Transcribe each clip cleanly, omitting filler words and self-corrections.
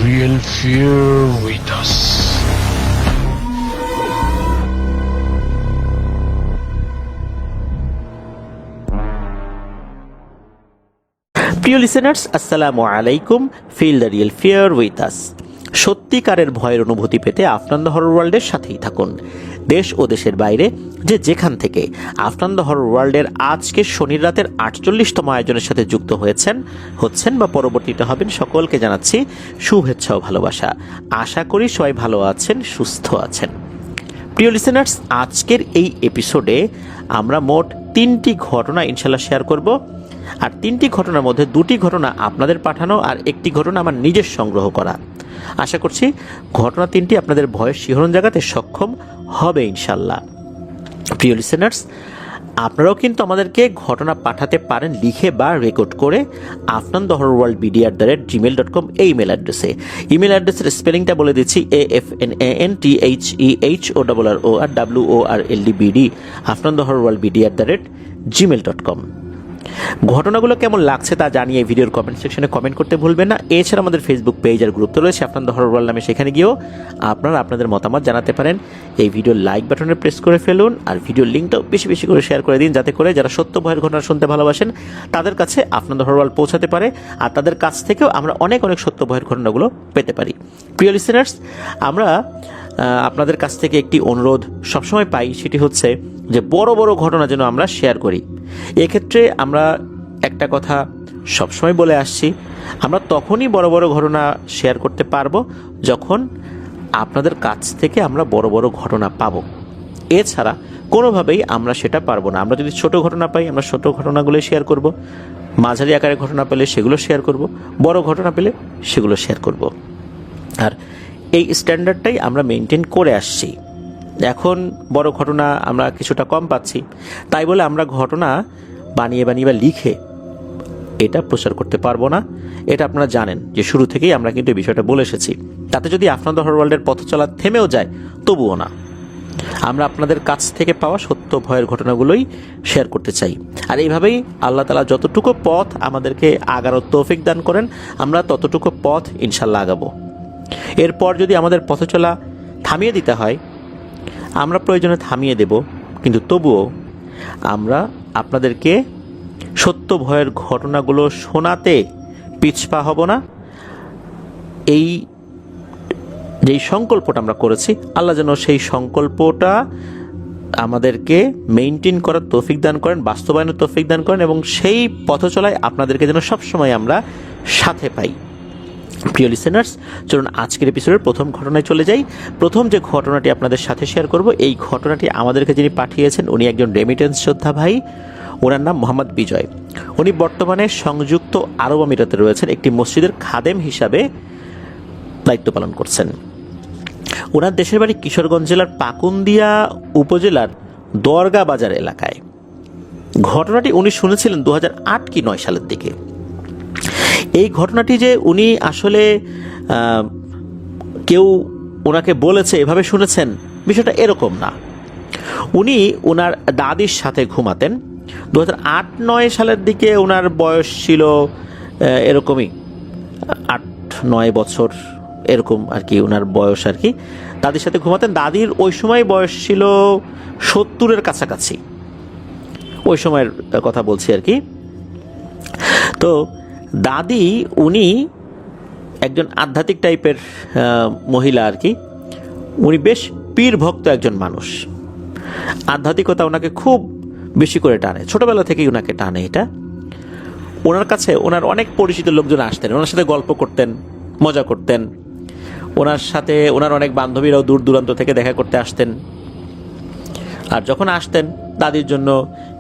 real fear with us. প্রিয় listeners, আসসালামু আলাইকুম। Feel the real fear with us. সত্যিকারের ভয়ের অনুভূতি পেতে আফটার দ্য হরর ওয়ার্ল্ডের সাথেই থাকুন। দেশ ও দেশের বাইরে যেখান থেকে আফটার দ্য হরর ওয়ার্ল্ডের আজকে শনির রাতের 48তম আয়োজনের সাথে যুক্ত হচ্ছেন বা পরবর্তীতে হবেন, সকলকে জানাচ্ছি শুভেচ্ছা ও ভালোবাসা। আশা করি সবাই ভালো আছেন, সুস্থ আছেন। প্রিয় লিসেনার্স, আজকের এই এপিসোডে আমরা মোট 3টি ঘটনা ইনশাল্লাহ শেয়ার করব। আর 3টি ঘটনার মধ্যে 2টি ঘটনা আপনাদের পাঠানো আর একটি ঘটনা আমার নিজের সংগ্রহ করা। আশা করছি ঘটনা 3টি আপনাদের ভয়ের শিহরণ জাগাতে সক্ষম হবে ইনশাল্লাহ। প্রিয় লিসেনার্স, আপনারাও কিন্তু আমাদেরকে ঘটনা পাঠাতে পারেন লিখে বা রেকর্ড করে afnanthehorrorworldbd@gmail.com এই ইমেল অ্যাড্রেসে। ইমেল অ্যাড্রেসের স্পেলিংটা বলে দিচ্ছি, AFNANTHEHORRORWORLDBD afnanthehorrorworldbd@gmail.com। ঘটনাগুলো কেমন লাগছে তা জানিয়ে ভিডিওর কমেন্ট সেকশনে কমেন্ট করতে ভুলবেন না। এছাড়া আমাদের ফেসবুক পেজ আর গ্রুপ তো রয়েছে আফটার দ্য হরর ওয়ার্ল্ড নামে, সেখানে গিয়েও আপনারা আপনাদের মতামত জানাতে পারেন। এই ভিডিওর লাইক বাটনে প্রেস করে ফেলুন আর ভিডিওর লিঙ্কটাও বেশি বেশি করে শেয়ার করে দিন, যাতে করে যারা সত্য ভয়ের ঘটনা শুনতে ভালোবাসেন তাদের কাছে আফটার দ্য হরর ওয়ার্ল্ড পৌঁছাতে পারে আর তাদের কাছ থেকেও আমরা অনেক অনেক সত্য ভয়ের ঘটনাগুলো পেতে পারি। প্রিয় লিসেনার্স, আমরা আপনাদের কাছ থেকে একটি অনুরোধ সবসময় পাই, সেটি হচ্ছে যে বড় বড় ঘটনা যেন আমরা শেয়ার করি। এক্ষেত্রে আমরা একটা কথা সবসময় বলে আসছি, আমরা তখনই বড় বড় ঘটনা শেয়ার করতে পারবো যখন আপনাদের কাছ থেকে আমরা বড় বড় ঘটনা পাবো। এছাড়া কোনোভাবেই আমরা সেটা পারবো না। আমরা যদি ছোট ঘটনা পাই আমরা ছোট ঘটনাগুলোই শেয়ার করব, মাঝারি আকারের ঘটনা পেলে সেগুলো শেয়ার করব, বড় ঘটনা পেলে সেগুলো শেয়ার করব। আর এই স্ট্যান্ডার্ডটাই আমরা মেনটেন করে আসছি। এখন বড় ঘটনা আমরা কিছুটা কম পাচ্ছি, তাই বলে আমরা ঘটনা বানিয়ে বা লিখে এটা প্রচার করতে পারবো না। এটা আপনারা জানেন যে শুরু থেকেই আমরা কিন্তু এই বিষয়টা বলে এসেছি। তাতে যদি আফটার দ্য হরর ওয়ার্ল্ডের পথ চলা থেমেও যায় তবুও না, আমরা আপনাদের কাছ থেকে পাওয়া সত্য ভয়ের ঘটনাগুলোই শেয়ার করতে চাই। আর এইভাবেই আল্লাহ তাআলা যতটুকু পথ আমাদেরকে আগানোর তৌফিক দান করেন আমরা ততটুকু পথ ইনশাল্লাহ আগাবো। এরপর যদি আমাদের পথ চলা থামিয়ে দিতে হয় আমরা প্রয়োজনে থামিয়ে দেব, কিন্তু তবুও আমরা আপনাদেরকে সত্য ভয়ের ঘটনাগুলো শোনাতে পিছপা হব না। এই যেই সংকল্পটা আমরা করেছি, আল্লাহ যেন সেই সংকল্পটা আমাদেরকে মেইনটেইন করার তৌফিক দান করেন, বাস্তবায়নের তৌফিক দান করেন এবং সেই পথ চলায় আপনাদেরকে যেন সবসময় আমরা সাথে পাই। প্রিয় লিসেনার্স, চলুন আজকের এপিসোডের প্রথম ঘটনায় চলে যাই। প্রথম যে ঘটনাটি আপনাদের সাথে শেয়ার করব, এই ঘটনাটি আমাদেরকে যিনি পাঠিয়েছেন উনি একজন রেমিটেন্স যোদ্ধা ভাই। ওনার নাম মোহাম্মদ বিজয়। উনি বর্তমানে সংযুক্ত আরব আমিরাতে রয়েছেন, একটি মসজিদের খাদেম হিসাবে দায়িত্ব পালন করছেন। ওনার দেশের বাড়ি কিশোরগঞ্জ জেলার পাকুন্দিয়া উপজেলার দরগা বাজার এলাকায়। ঘটনাটি উনি শুনেছিলেন 2008 কি 9 সালের দিকে। এই ঘটনাটি যে উনি আসলে কেউ ওনাকে বলেছে এভাবে শুনেছেন, বিষয়টা এরকম না। উনি ওনার দাদির সাথে ঘুমাতেন। 2008-9 সালের দিকে ওনার বয়স ছিল এরকমই 8-9 বছর এরকম আর কি, ওনার বয়স আর কি। দাদির সাথে ঘুমাতেন। দাদির ওই সময় বয়স ছিল 70-এর কাছাকাছি, ওই সময়ের কথা বলছি আর কি। তো দাদি উনি একজন আধ্যাত্মিক টাইপের মহিলা আর কি। উনি বেশ পীর ভক্ত একজন মানুষ। আধ্যাত্মিকতা ওনাকে খুব বেশি করে টানে, ছোটবেলা থেকেই ওনাকে টানে এটা। ওনার কাছে ওনার অনেক পরিচিত লোকজন আসতেন, ওনার সাথে গল্প করতেন, মজা করতেন। ওনার সাথে ওনার অনেক বান্ধবীরাও দূর দূরান্ত থেকে দেখা করতে আসতেন। আর যখন আসতেন দাদির জন্য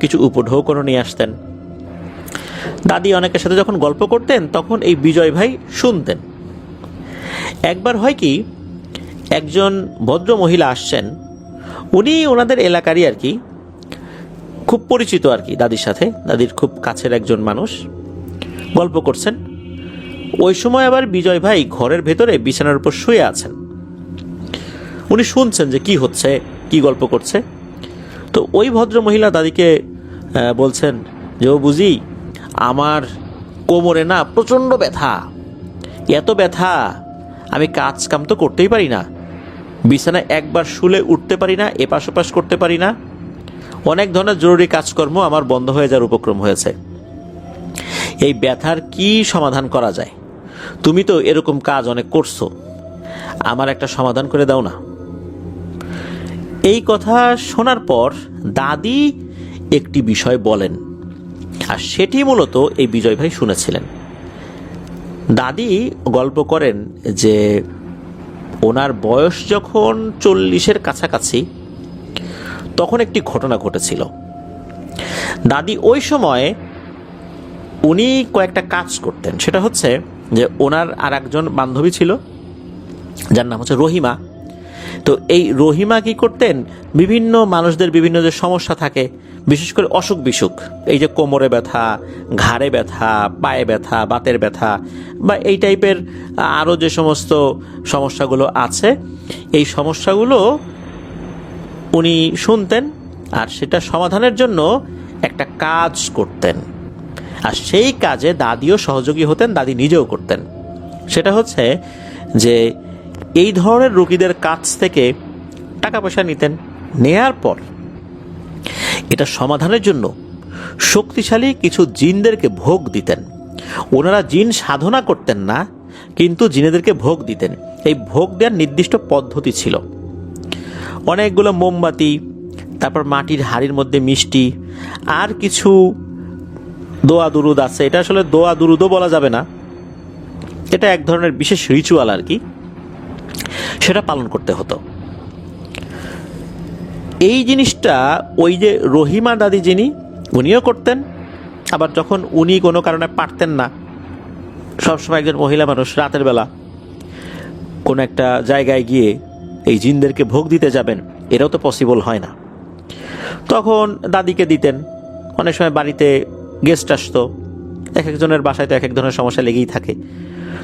কিছু উপঢৌকনও নিয়ে আসতেন। দাদি অনেকের সাথে যখন গল্প করতেন তখন এই বিজয় ভাই শুনতেন। একবার হয় কি, একজন ভদ্র মহিলা আসছেন, উনি ওনাদের এলাকারই আর কি, খুব পরিচিত আর কি দাদির সাথে, দাদির খুব কাছের একজন মানুষ। গল্প করছেন। ওই সময় আবার বিজয় ভাই ঘরের ভেতরে বিছানার উপর শুয়ে আছেন। উনি শুনছেন যে কি হচ্ছে, কি গল্প করছে। তো ওই ভদ্র মহিলা দাদিকে বলছেন যে, ও বুঝি আমার কোমরে না প্রচণ্ড ব্যথা, এত ব্যথা আমি কাজ কাম তো করতেই পারি না, বিছানায় একবার শুলে উঠতে পারি না, এপাশ ওপাশ করতে পারি না, অনেক ধরনের জরুরি কাজকর্ম আমার বন্ধ হয়ে যাওয়ার উপক্রম হয়েছে। এই ব্যথার কি সমাধান করা যায়? তুমি তো এরকম কাজ অনেক করছো, আমার একটা সমাধান করে দাও না। এই কথা শোনার পর দাদি একটি বিষয় বলেন, আর সেটি মূলত এই বিজয় ভাই শুনেছিলেন। দাদি গল্প করেন যে ওনার বয়স যখন 40-এর কাছাকাছি, তখন একটি ঘটনা ঘটেছিল। দাদি ওই সময় উনি কয়েকটা কাজ করতেন। সেটা হচ্ছে যে ওনার আর একজন বান্ধবী ছিল, যার নাম হচ্ছে রহিমা। তো এই রহিমা কি করতেন, বিভিন্ন মানুষদের বিভিন্ন যে সমস্যা থাকে, বিশেষ করে অসুখ বিসুখ, এই যে কোমরে ব্যথা, ঘাড়ে ব্যথা, পায়ে ব্যথা, বাতের ব্যথা বা এই টাইপের আরও যে সমস্ত সমস্যাগুলো আছে, এই সমস্যাগুলো উনি শুনতেন আর সেটা সমাধানের জন্য একটা কাজ করতেন। আর সেই কাজে দাদিও সহযোগী হতেন, দাদি নিজেও করতেন। সেটা হচ্ছে যে এই ধরনের রোগীদের কাছ থেকে টাকা পয়সা নিতেন, নেয়ার পর এটা সমাধানের জন্য শক্তিশালী কিছু জিনদেরকে ভোগ দিতেন। ওনারা জিন সাধনা করতেন না, কিন্তু জিনেদেরকে ভোগ দিতেন। এই ভোগ দেওয়ার নির্দিষ্ট পদ্ধতি ছিল। অনেকগুলো মোমবাতি, তারপর মাটির হাড়ির মধ্যে মিষ্টি, আর কিছু দোয়া দুরুদ আছে। এটা আসলে দোয়া দুরুদও বলা যাবে না, এটা এক ধরনের বিশেষ রিচুয়াল আর কি, সেটা পালন করতে হতো। এই জিনিসটা ওই যে রহিমা দাদি যিনি, উনিও করতেন। আবার যখন উনি কোনো কারণে পারতেন না, সবসময় একজন মহিলা মানুষ রাতের বেলা কোনো একটা জায়গায় গিয়ে এই জিনদেরকে ভোগ দিতে যাবেন, এটাও তো পসিবল হয় না, তখন দাদিকে দিতেন। অনেক সময় বাড়িতে গেস্ট আসতো, এক একজনের বাসায় তো এক এক ধরনের সমস্যা লেগেই থাকে,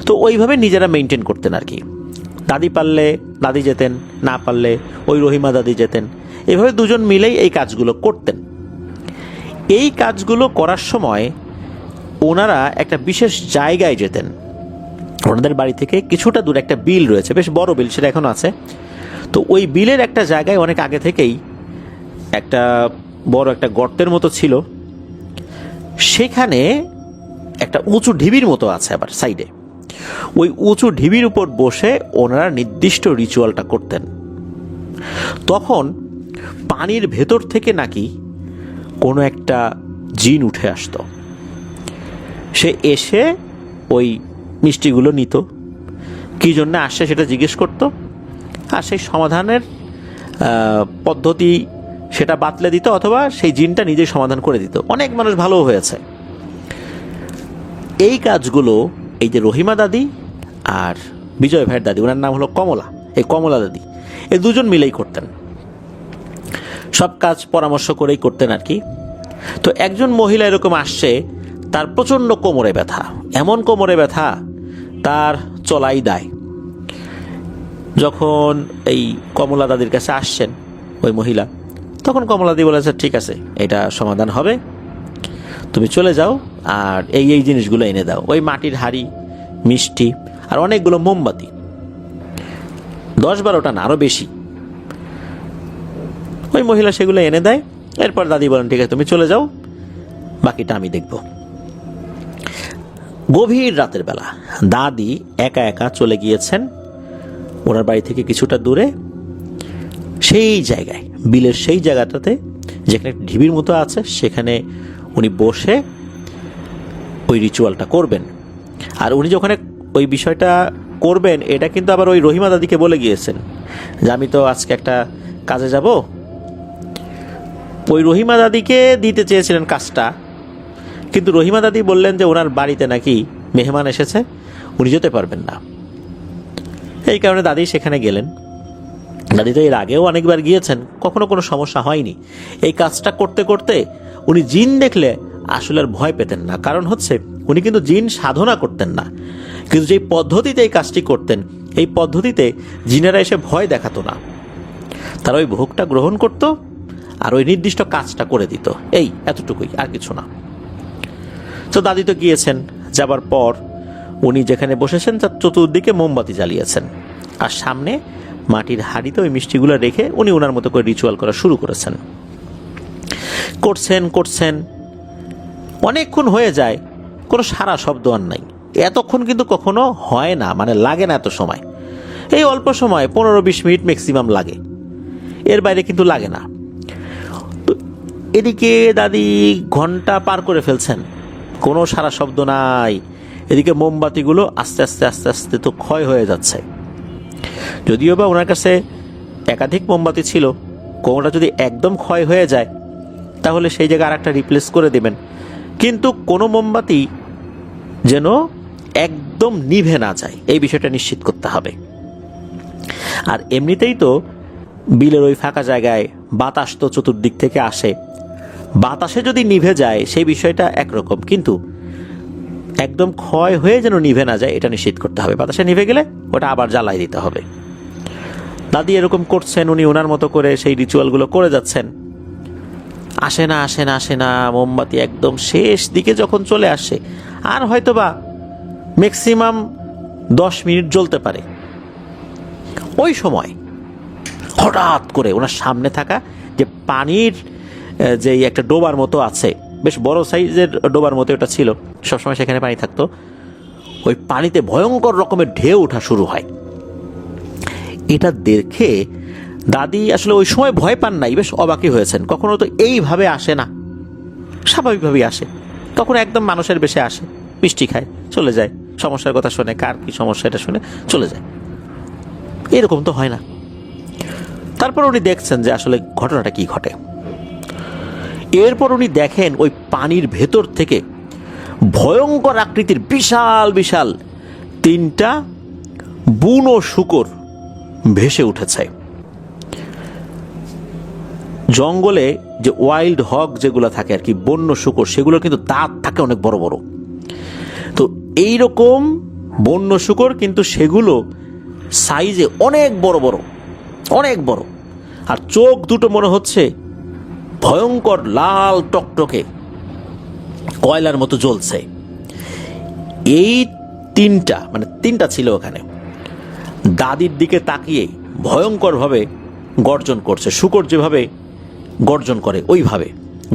তো ওইভাবে নিজেরা মেনটেন করতেন আর কি। দাদি পারলে দাদি যেতেন, না পারলে ওই রহিমা দাদি যেতেন। এভাবে দুজন মিলেই এই কাজগুলো করতেন। এই কাজগুলো করার সময় ওনারা একটা বিশেষ জায়গায় যেতেন। ওনাদের বাড়ি থেকে কিছুটা দূরে একটা বিল রয়েছে, বেশ বড় বিল, সেটা এখনো আছে। তো ওই বিলের একটা জায়গায় অনেক আগে থেকেই একটা বড় একটা গর্তের মতো ছিল, সেখানে একটা উঁচু ঢিবির মতো আছে আবার সাইডে। ওই উঁচু ঢিবির উপর বসে ওনারা নির্দিষ্ট রিচুয়ালটা করতেন। তখন পানির ভেতর থেকে নাকি কোনো একটা জিন উঠে আসতো, সে এসে ওই মিষ্টিগুলো নিত, কী জন্য আসছে সেটা জিজ্ঞেস করত, আর সেই সমাধানের পদ্ধতি সেটা বাতলে দিত, অথবা সেই জিনটা নিজেই সমাধান করে দিত। অনেক মানুষ ভালো হয়েছে। এই কাজগুলো এই যে রহিমা দাদি আর বিজয় ভাইয়ের দাদি, ওনার নাম হলো কমলা, এই কমলা দাদি, এই দুজন মিলেই করতেন। সব কাজ পরামর্শ করেই করতেন আর কি। তো একজন মহিলা এরকম আসছে, তার প্রচণ্ড কোমরে ব্যথা, এমন কোমরে ব্যথা তার চলাই দায়। যখন এই কমলা দাদির কাছে আসছেন ওই মহিলা, তখন কমলা দি বলেছে, ঠিক আছে, এটা সমাধান হবে, তুমি চলে যাও আর এই এই জিনিসগুলো এনে দাও। ওই মাটির হাড়ি, মিষ্টি আর অনেকগুলো মোমবাতি, 10-12টা না, আরও বেশি। ওই মহিলা সেগুলো এনে দেয়। এরপর দাদি বলেন, ঠিক আছে, তুমি চলে যাও, বাকিটা আমি দেখব। গভীর রাতের বেলা দাদি একা একা চলে গিয়েছেন ওনার বাড়ি থেকে কিছুটা দূরে, সেই জায়গায়, বিলের সেই জায়গাটাতে যেখানে ঢিবির মতো আছে, সেখানে উনি বসে ওই রিচুয়ালটা করবেন। আর উনি যখন ওই বিষয়টা করবেন, এটা কিন্তু আবার ওই রহিমা দাদিকে বলে গিয়েছেন যে আমি তো আজকে একটা কাজে যাব। ওই রহিমা দাদিকে দিতে চেয়েছিলেন কাজটা, কিন্তু রহিমা দাদি বললেন যে ওনার বাড়িতে নাকি মেহমান এসেছে, উনি যেতে পারবেন না। এই কারণে দাদি সেখানে গেলেন। দাদি তো এর আগেও অনেকবার গিয়েছেন, কখনো কোনো সমস্যা হয়নি। এই কাজটা করতে করতে উনি জিন দেখলে আসলে আর ভয় পেতেন না, কারণ হচ্ছে উনি কিন্তু জিন সাধনা করতেন না, কিন্তু যেই পদ্ধতিতে এই কাজটি করতেন, এই পদ্ধতিতে জিনেরা এসে ভয় দেখাতো না, তারা ওই ভোগটা গ্রহণ করত আর ওই নির্দিষ্ট কাজটা করে দিত, এই এতটুকুই, আর কিছু না। তো দাদি তো গিয়েছেন, যাবার পর উনি যেখানে বসেছেন তার চতুর্দিকে মোমবাতি জ্বালিয়েছেন, আর সামনে মাটির হাঁড়িতে ওই মিষ্টিগুলো রেখে উনি ওনার মতো করে রিচুয়াল করা শুরু করেছেন। করছেন অনেকক্ষণ হয়ে যায়, কোনো সারা শব্দ আর নাই। এতক্ষণ কিন্তু কখনো হয় না, মানে লাগে না এত সময়, এই অল্প সময় 15-20 মিনিট ম্যাক্সিমাম লাগে, এর বাইরে কিন্তু লাগে না। তো এদিকে দাদি ঘন্টা পার করে ফেলছেন, কোনো সারা শব্দ নাই। এদিকে মোমবাতিগুলো আস্তে আস্তে তো ক্ষয় হয়ে যাচ্ছে। যদিও বা ওনার কাছে একাধিক মোমবাতি ছিল, কোনোটা যদি একদম ক্ষয় হয়ে যায় তাহলে সেই জায়গায় আর একটা রিপ্লেস করে দেবেন, কিন্তু কোনো মোমবাতি যেন একদম নিভে না যায় এই বিষয়টা নিশ্চিত করতে হবে। আর এমনিতেই তো বিলের ওই ফাঁকা জায়গায় বাতাস তো চতুর্দিক থেকে আসে, বাতাসে যদি নিভে যায় সেই বিষয়টা একরকম, কিন্তু একদম ক্ষয় হয়ে যেন নিভে না যায় এটা নিশ্চিত করতে হবে। বাতাসে নিভে গেলে ওটা আবার জ্বালাই দিতে হবে। দাদি এরকম করছেন, উনি ওনার মতো করে সেই রিচুয়ালগুলো করে যাচ্ছেন। আসে না মোমবাতি একদম শেষ দিকে যখন চলে আসে, আর হয়তোবা ম্যাক্সিমাম 10 মিনিট জ্বলতে পারে, ওই সময় হঠাৎ করে ওনার সামনে থাকা যে পানির যে একটা ডোবার মতো আছে, বেশ বড় সাইজের ডোবার মতো এটা ছিল, সবসময় সেখানে পানি থাকতো, ওই পানিতে ভয়ঙ্কর রকমের ঢেউ ওঠা শুরু হয়। এটা দেখে দাদি আসলে ওই সময় ভয় পান নাই, বেশ অবাকই হয়েছেন। কখনো তো এইভাবে আসে না, স্বাভাবিকভাবেই আসে, কখনো একদম মানুষের বেশে আসে, মিষ্টি খায় চলে যায়, সমস্যার কথা শুনে, কার কি সমস্যা এটা শুনে চলে যায়, এরকম তো হয় না। তারপর উনি দেখছেন যে আসলে ঘটনাটা কি ঘটে। এরপর উনি দেখেন ওই পানির ভেতর থেকে ভয়ঙ্কর আকৃতির বিশাল বিশাল 3টা বুনো শূকর ভেসে উঠেছে। জঙ্গলে যে ওয়াইল্ড হগ যেগুলো থাকে আর কি, বন্য শূকর, সেগুলো কিন্তু দাঁত থাকে অনেক বড় বড়। তো এইরকম বন্য শূকর, কিন্তু সেগুলো সাইজে অনেক বড় বড়, অনেক বড়, আর চোখ দুটো মনে হচ্ছে ভয়ঙ্কর লাল টকটকে কয়লার মতো জ্বলছে। এই 3টা ছিল ওখানে, দাদির দিকে তাকিয়ে ভয়ঙ্করভাবে গর্জন করছে। শূকর যেভাবে গর্জন করে ওইভাবে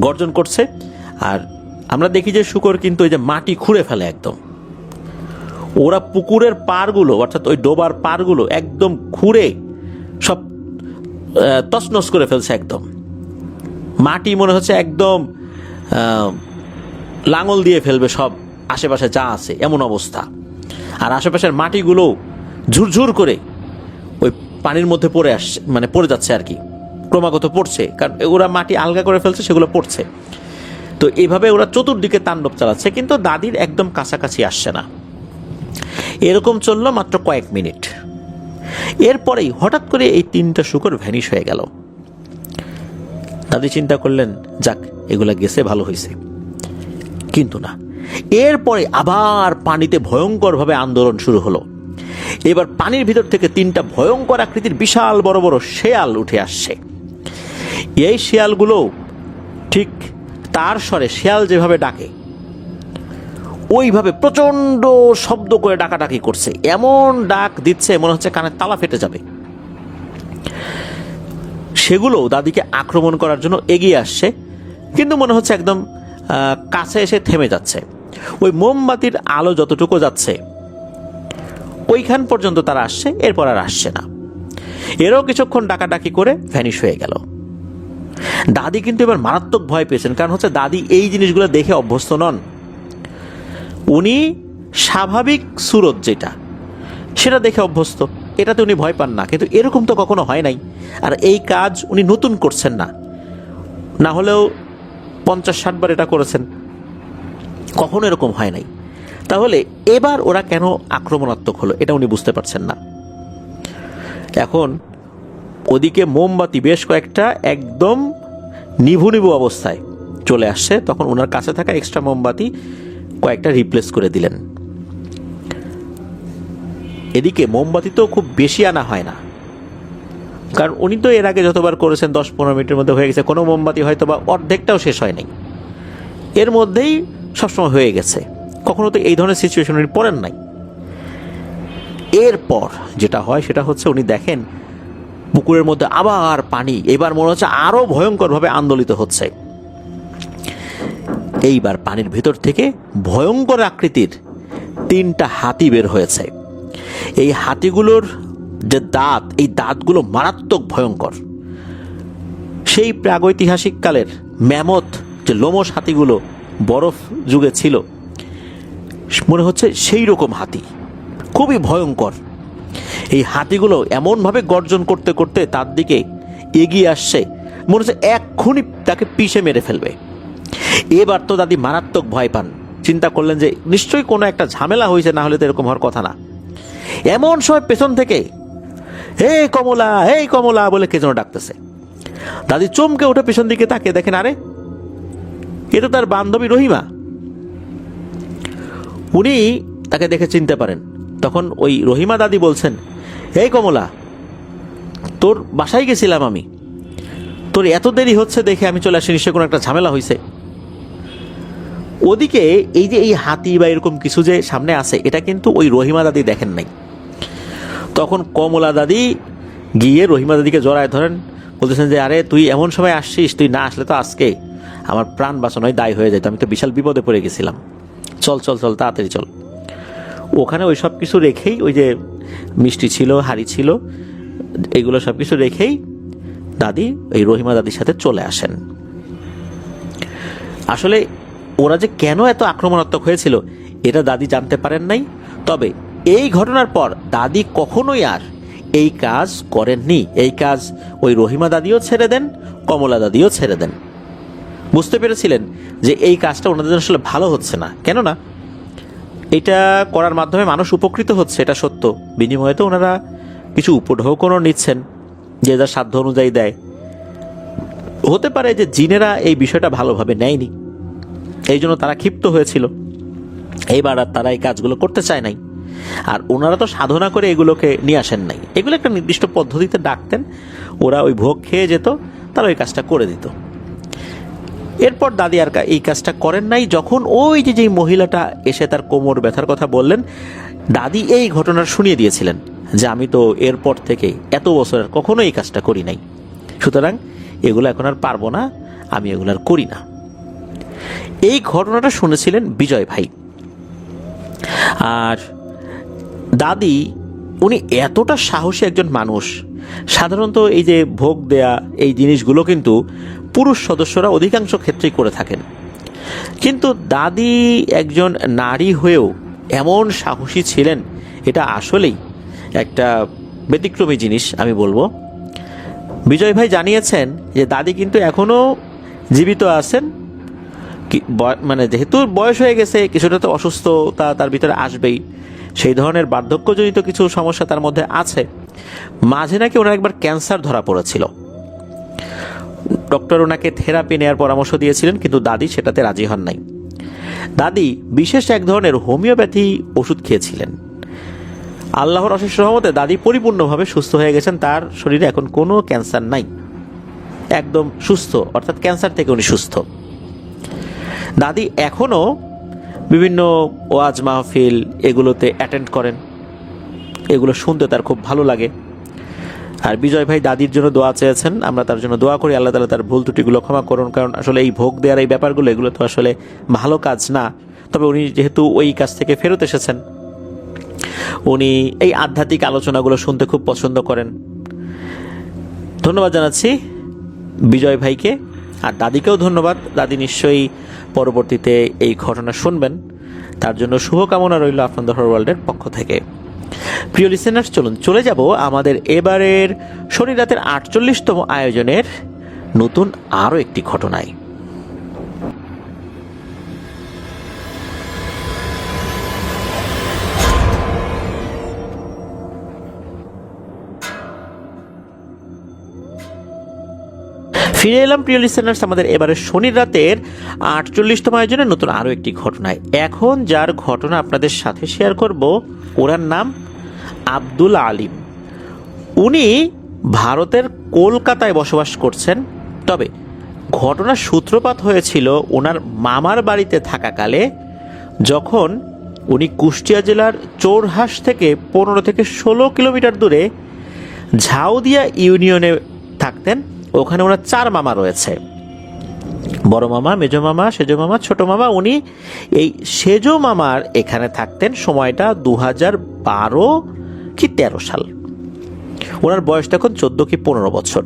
গর্জন করছে। আর আমরা দেখি যে শূকর কিন্তু ওই যে মাটি খুঁড়ে ফেলে একদম, ওরা পুকুরের পাড়গুলো অর্থাৎ ওই ডোবার পাড়গুলো একদম খুঁড়ে সব তছনছ করে ফেলছে। একদম মাটি মনে হচ্ছে একদম লাঙল দিয়ে ফেলবে সব আশেপাশে যা আছে, এমন অবস্থা। আর আশেপাশের মাটিগুলো ঝুরঝুর করে ওই পানির মধ্যে পড়ে আসছে, মানে পড়ে যাচ্ছে আর কি, ক্রমাগত পড়ছে, কারণ ওরা মাটি আলগা করে ফেলছে, সেগুলো পড়ছে। তো এইভাবে ওরা চতুর্দিকে তাণ্ডব চালাচ্ছে, কিন্তু দাদির একদম কাছাকাছি আসছে না। এরকম চললো মাত্র কয়েক মিনিট। এরপরেই হঠাৎ করে এই 3টা শূকর ভ্যানিশ হয়ে গেল। দাদি চিন্তা করলেন, যাক এগুলা গেছে, ভালো হয়েছে। কিন্তু না, এরপরে আবার পানিতে ভয়ঙ্করভাবে আন্দোলন শুরু হলো। এবার পানির ভিতর থেকে 3টা ভয়ঙ্কর আকৃতির বিশাল বড় বড় শেয়াল উঠে আসছে। এই শেয়ালগুলো ঠিক তার স্বরে শেয়াল যেভাবে ডাকে ওইভাবে প্রচন্ড শব্দ করে ডাকাডাকি করছে, এমন ডাক দিচ্ছে মনে হচ্ছে কানের তালা ফেটে যাবে। সেগুলো দাদিকে আক্রমণ করার জন্য এগিয়ে আসছে, কিন্তু মনে হচ্ছে একদম কাছে এসে থেমে যাচ্ছে। ওই মোমবাতির আলো যতটুকু যাচ্ছে ওইখান পর্যন্ত তারা আসছে, এরপর আর আসছে না। এরও কিছুক্ষণ ডাকাডাকি করে ভ্যানিশ হয়ে গেল। দাদি কিন্তু এবার মারাত্মক ভয় পেয়েছেন, কারণ হচ্ছে দাদি এই জিনিসগুলো দেখে অভ্যস্ত নন। উনি স্বাভাবিক সুরত যেটা সেটা দেখে অভ্যস্ত, এটাতে উনি ভয় পান না, কিন্তু এরকম তো কখনো হয় নাই। আর এই কাজ উনি নতুন করছেন না, না হলেও 50-60 বার এটা করেছেন, কখনো এরকম হয় নাই। তাহলে এবার ওরা কেন আক্রমণাত্মক হলো এটা উনি বুঝতে পারছেন না। এখন ওদিকে মোমবাতি বেশ কয়েকটা একদম নিভু নিভু অবস্থায় চলে আসছে, তখন ওনার কাছে থাকা এক্সট্রা মোমবাতি কয়েকটা রিপ্লেস করে দিলেন। এদিকে মোমবাতি তো খুব বেশি আনা হয় না, কারণ উনি তো এর আগে যতবার করেছেন 10-15 মিনিটের মধ্যে হয়ে গেছে, কোনো মোমবাতি হয়তো বা অর্ধেকটাও শেষ হয় নাই, এর মধ্যেই সবসময় হয়ে গেছে। কখনো তো এই ধরনের সিচুয়েশন উনি পড়েন নাই, এরপর যেটা হয় সেটা হচ্ছে উনি দেখেন পুকুরের মধ্যে আবার পানি, এবার মনে হচ্ছে আরো ভয়ঙ্করভাবে আন্দোলিত হচ্ছে। এইবার পানির ভেতর থেকে ভয়ঙ্কর আকৃতির 3টা হাতি বের হয়েছে। এই হাতিগুলোর যে দাঁত, এই দাঁতগুলো মারাত্মক ভয়ঙ্কর। সেই প্রাগৈতিহাসিক কালের ম্যামথ যে লোমশ হাতিগুলো বরফ যুগে ছিল, মনে হচ্ছে সেই রকম হাতি, খুবই ভয়ঙ্কর। এই হাতিগুলো এমনভাবে গর্জন করতে করতে তার দিকে এগিয়ে আসছে, মনে হচ্ছে এক্ষুনি তাকে পিষে মেরে ফেলবে। এবার তো দাদি মারাত্মক ভয় পান, চিন্তা করলেন যে নিশ্চয়ই কোনো একটা ঝামেলা হয়েছে, না হলে তো এরকম হওয়ার কথা না। এমন সময় পেছন থেকে হে কমলা, হে কমলা বলে কে যেন ডাকতেছে। দাদি চমকে উঠে পেছন দিকে তাকিয়ে দেখেন, আরে এ তো তার বান্ধবী রহিমা। উনি তাকে দেখে চিনতে পারেন। তখন ওই রহিমা দাদি বলছেন, এই কমলা, তোর বাসায় গেছিলাম আমি, তোর এত দেরি হচ্ছে দেখে আমি চলে আসি, নিশ্চয়ই কোনো একটা ঝামেলা হয়েছে। ওদিকে এই যে এই হাতি বা এরকম কিছু যে সামনে আসে, এটা কিন্তু ওই রহিমা দাদি দেখেন নাই। তখন কমলা দাদি গিয়ে রহিমা দাদিকে জড়ায় ধরেন, বলতেছেন যে আরে তুই এমন সময় আসছিস, তুই না আসলে তো আজকে আমার প্রাণ বাঁচানোয় দায় হয়ে যেত, আমি তো বিশাল বিপদে পড়ে গেছিলাম, চল চল চল তাড়াতাড়ি চল। ওখানে ওই সব কিছু রেখেই, ওই যে মিষ্টি ছিল, হাড়ি ছিল, এগুলো সব কিছু রেখেই দাদি ওই রহিমা দাদির সাথে চলে আসেন। আসলে ওরা যে কেন এত আক্রমণাত্মক হয়েছিল এটা দাদি জানতে পারেন নাই। তবে এই ঘটনার পর দাদি কখনোই আর এই কাজ করেননি। এই কাজ ওই রহিমা দাদিও ছেড়ে দেন, কমলা দাদিও ছেড়ে দেন। বুঝতে পেরেছিলেন যে এই কাজটা ওনাদের আসলে ভালো হচ্ছে না, কেননা এটা করার মাধ্যমে মানুষ উপকৃত হচ্ছে, এটা সত্য। বিনিময়ে তো ওনারা কিছু উপঢৌকনও নিচ্ছেন, যে যার সাধ্য অনুযায়ী দেয়। হতে পারে যে জিনেরা এই বিষয়টা ভালোভাবে নেয়নি, এই জন্য তারা ক্ষিপ্ত হয়েছিল। এইবার আর তারা এই কাজগুলো করতে চায় নাই। আর ওনারা তো সাধনা করে এগুলোকে নিয়ে আসেন নাই, এগুলো একটা নির্দিষ্ট পদ্ধতিতে ডাকতেন, ওরা ওই ভোগ খেয়ে যেত, তারা ওই কাজটা করে দিত। এরপর দাদি আর এই কাজটা করেন নাই। যখন ওই যে মহিলাটা এসে তার কোমর ব্যথার কথা বললেন, দাদি এই ঘটনার শুনিয়ে দিয়েছিলেন যে আমি তো এরপর থেকে এত বছর আর কখনো এই কাজটা করি নাই, সুতরাং এগুলো এখন আর পারবো না, আমি এগুলো আর করি না। এই ঘটনাটা শুনেছিলেন বিজয় ভাই। আর দাদি উনি এতটা সাহসী একজন মানুষ। সাধারণত এই যে ভোগ দেয়া এই জিনিসগুলো কিন্তু পুরুষ সদস্যরা অধিকাংশ ক্ষেত্রেই করে থাকেন, কিন্তু দাদি একজন নারী হয়েও এমন সাহসী ছিলেন, এটা আসলেই একটা ব্যতিক্রমী জিনিস আমি বলবো। বিজয় ভাই জানিয়েছেন যে দাদি কিন্তু এখনো জীবিত আছেন, মানে যেহেতু বয়স হয়ে গেছে, কিছুটা তো অসুস্থতা তার ভিতরে আসবেই, সেই ধরনের বার্ধক্যজনিত কিছু সমস্যা তার মধ্যে আছে। মাঝে নাকি ওনার একবার ক্যান্সার ধরা পড়েছিল, ডক্টর ওনাকে থেরাপি নেওয়ার পরামর্শ দিয়েছিলেন, কিন্তু দাদি সেটাতে রাজি হন নাই। দাদি বিশেষ এক ধরনের হোমিওপ্যাথি ওষুধ খেয়েছিলেন। আল্লাহর অশেষ রহমতে দাদি পরিপূর্ণভাবে সুস্থ হয়ে গেছেন, তার শরীরে এখন কোনো ক্যান্সার নাই, একদম সুস্থ, অর্থাৎ ক্যান্সার থেকে উনি সুস্থ। দাদি এখনও বিভিন্ন ওয়াজ মাহফিল এগুলোতে অ্যাটেন্ড করেন, এগুলো শুনতে তার খুব ভালো লাগে। আর বিজয় ভাই দাদির জন্য দোয়া চেয়েছেন, আমরা তার জন্য দোয়া করি, আল্লাহ তাআলা তার ভুল ত্রুটিগুলো ক্ষমা করুন। কারণ আসলে এই ভোগ দেওয়ার এই ব্যাপারগুলো, এগুলো তো আসলে ভালো কাজ না। তবে উনি যেহেতু ওই কাজ থেকে ফেরত এসেছেন, উনি এই আধ্যাত্মিক আলোচনাগুলো শুনতে খুব পছন্দ করেন। ধন্যবাদ জানাচ্ছি বিজয় ভাইকে, আর দাদিকেও ধন্যবাদ। দাদি নিশ্চয়ই পরবর্তীতে এই ঘটনা শুনবেন, তার জন্য শুভকামনা রইল আপনাদের হরর ওয়ার্ল্ডের পক্ষ থেকে। প্রিয় লিসেনার্স, চলুন চলে যাব আমাদের এবারের শনি রাতের 48তম আয়োজনের নতুন আরও একটি ঘটনায়। ফিরে এলাম প্রিয় লিসেনার্স আমাদের এবারের শনির রাতের 48তম আয়োজনের নতুন আরও একটি ঘটনায়। এখন যার ঘটনা আপনাদের সাথে শেয়ার করব, ওনার নাম আব্দুল আলিম। উনি ভারতের কলকাতায় বসবাস করছেন। তবে ঘটনার সূত্রপাত হয়েছিল ওনার মামার বাড়িতে থাকাকালে, যখন উনি কুষ্টিয়া জেলার চোরহাস থেকে 15 থেকে 16 কিলোমিটার দূরে ঝাউদিয়া ইউনিয়নে থাকতেন। ওখানে ওনার 4 মামা রয়েছে, বড় মামা, মেজো মামা, সেজো মামা, ছোট মামা। উনি এই সেজো মামার এখানে থাকতেন। সময়টা 2012 কি 13 সাল। ওনার বয়সটা এখন 14 কি 15 বছর।